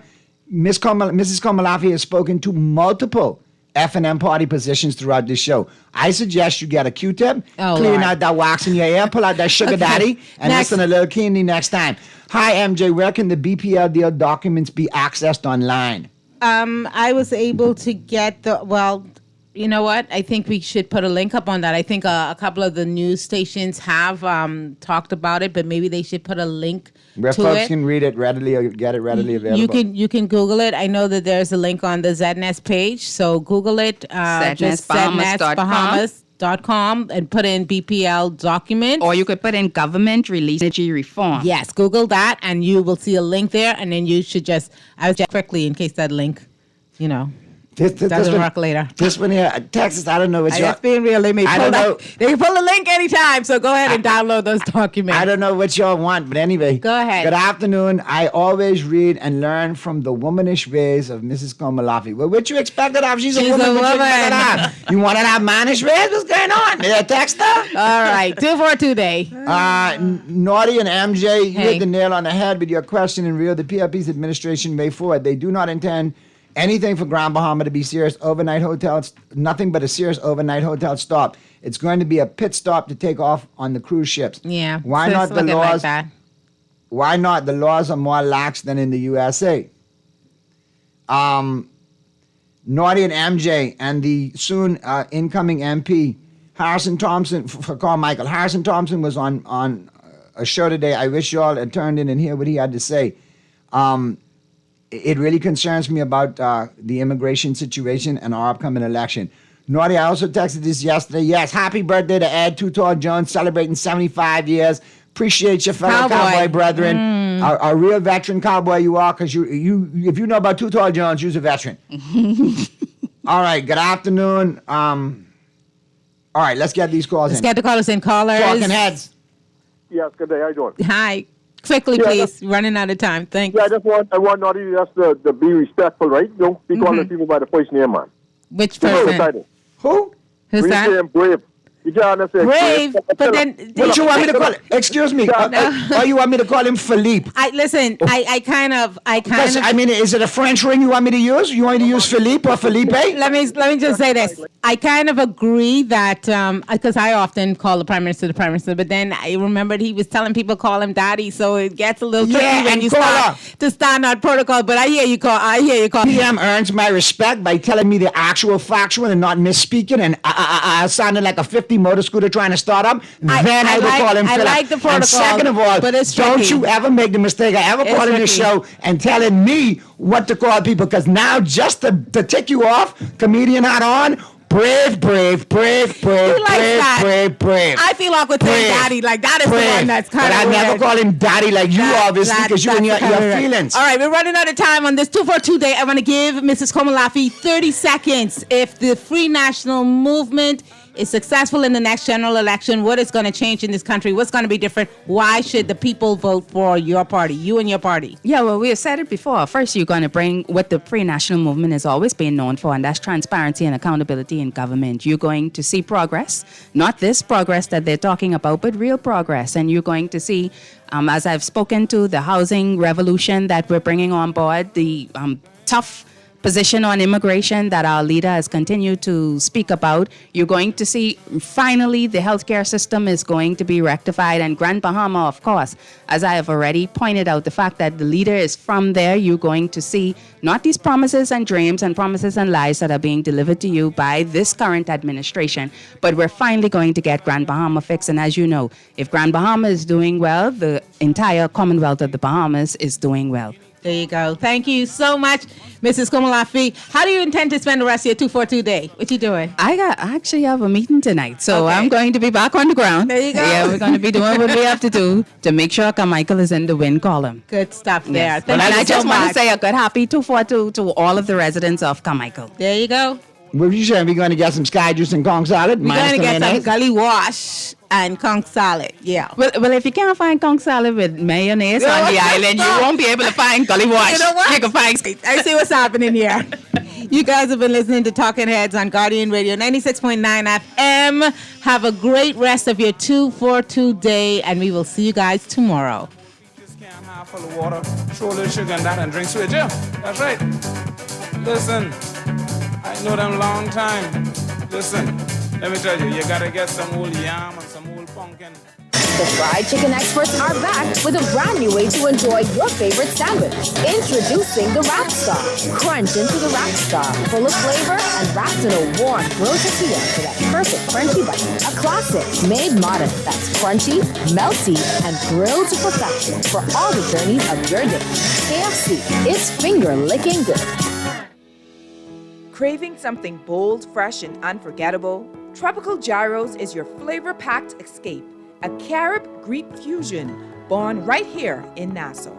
Mrs. Komalafi has spoken to multiple F&M party positions throughout this show. I suggest you get a Q-tip, clean out that wax in your ear, pull out that sugar daddy, and listen a little keenly next time. Hi, MJ. Where can the BPL deal documents be accessed online? I was able to get you know what? I think we should put a link up on that. I think a couple of the news stations have talked about it, but maybe they should put a link where to folks it. Can read it readily or get it readily available. You can Google it. I know that there's a link on the ZNS page, so Google it. Just ZNSBahamas.com and put in BPL document. Or you could put in government release energy reform. Yes, Google that and you will see a link there, and then you should I was just quickly in case that link, doesn't work later. This one here, Texas, I don't know what you're... That's being real. They can pull the link anytime, so go ahead and download those documents. I don't know what y'all want, but anyway. Go ahead. Good afternoon. I always read and learn from the womanish ways of Mrs. Komalafi. Well, what you expected of? She's a woman. What you expected of? You want to have mannish ways? What's going on? Dexter? All right. 242 day. Naughty and MJ, you hit the nail on the head with your question. In real, the PRP's administration may forward. They do not intend anything for Grand Bahama to be serious overnight hotels, nothing but a serious overnight hotel stop. It's going to be a pit stop to take off on the cruise ships. Yeah. Why not the laws? Like why not? The laws are more lax than in the USA. Naughty and MJ and the soon incoming MP, Harrison Thompson, for Carmichael. Harrison Thompson was on a show today. I wish y'all had turned in and hear what he had to say. It really concerns me about the immigration situation and our upcoming election. Naughty, I also texted this yesterday. Yes, happy birthday to Ed Too Tall Jones, celebrating 75 years. Appreciate your fellow cowboy brethren. A real veteran cowboy you are, because you if you know about Too Tall Jones, you're a veteran. All right, good afternoon. All right, let's get these calls in. Let's get the callers in. Callers. Talking Heads. Yes, good day. How you doing? Hi. Quickly, please. Running out of time. Thanks. Yeah, I want Naughty just to be respectful, right? Don't be calling people by the first name, man. Which person? Who? Who's that? Brave. You can't say Brave, but then... What you want me to call him? Excuse me. Or you want me to call him Philippe? I kind of... I mean, is it a French ring you want me to use? You want me to use Philippe or Felipe? Let me just say this. I kind of agree that... Because I often call the Prime Minister, but then I remembered he was telling people call him Daddy, so it gets a little tricky when you start to stand on protocol. But I hear you call. PM earns my respect by telling me the actual factual and not misspeaking and sounding like a 50 motor scooter trying to start up. Then I will call him Philip. I like the protocol. And second of all, don't you ever make the mistake I ever called in this show and telling me what to call people, because now just to tick you off, comedian hat on, brave. I feel awkward saying Daddy. Like that is the one that's kind of weird. I never call him Daddy like you, obviously, because you and your feelings. All right, we're running out of time on this 242 day. I want to give Mrs. Komalafi 30 seconds. If the Free National Movement is successful in the next general election, what is going to change in this country? What's going to be different? Why should the people vote for your party, you and your party? Yeah, well, we have said it before. First, you're going to bring what the Free National Movement has always been known for, and that's transparency and accountability in government. You're going to see progress, not this progress that they're talking about, but real progress. And you're going to see, as I've spoken to, the housing revolution that we're bringing on board, the tough position on immigration that our leader has continued to speak about. You're going to see finally the healthcare system is going to be rectified. And Grand Bahama, of course, as I have already pointed out, the fact that the leader is from there, you're going to see not these promises and dreams and promises and lies that are being delivered to you by this current administration, but we're finally going to get Grand Bahama fixed. And as you know, if Grand Bahama is doing well, the entire Commonwealth of the Bahamas is doing well. There you go. Thank you so much, Mrs. Komalafi. How do you intend to spend the rest of your 242 day? What you doing? I actually have a meeting tonight, so I'm going to be back on the ground. There you go. Yeah, we're going to be doing what we have to do to make sure Carmichael is in the win column. Good stuff there. Yes. Thank And you I just so want much. to say a good happy 242 to all of the residents of Carmichael. There you go. What you saying? We're going to get some sky juice and Kong salad? We're going to get some gully wash and conch salad. Yeah. Well, if you can't find conch salad with mayonnaise on the island, you won't be able to find gully wash. You know what? You can find. I see what's happening here. You guys have been listening to Talking Heads on Guardian Radio 96.9 FM. Have a great rest of your 242 day, and we will see you guys tomorrow. Half full of water, throw a little sugar in that and drink sweet. Yeah, that's right. Listen, I know them long time. Listen, let me tell you, you gotta get some old yam and some old pumpkin. The fried chicken experts are back with a brand new way to enjoy your favorite sandwich. Introducing the Wrap Star. Crunch into the Wrap Star, full of flavor and wrapped in a warm grilled tortilla for that perfect crunchy bite. A classic made modern that's crunchy, melty, and grilled to perfection for all the journeys of your day. KFC, it's finger licking good. Craving something bold, fresh, and unforgettable? Tropical Gyros is your flavor-packed escape. A Carib Greek fusion born right here in Nassau.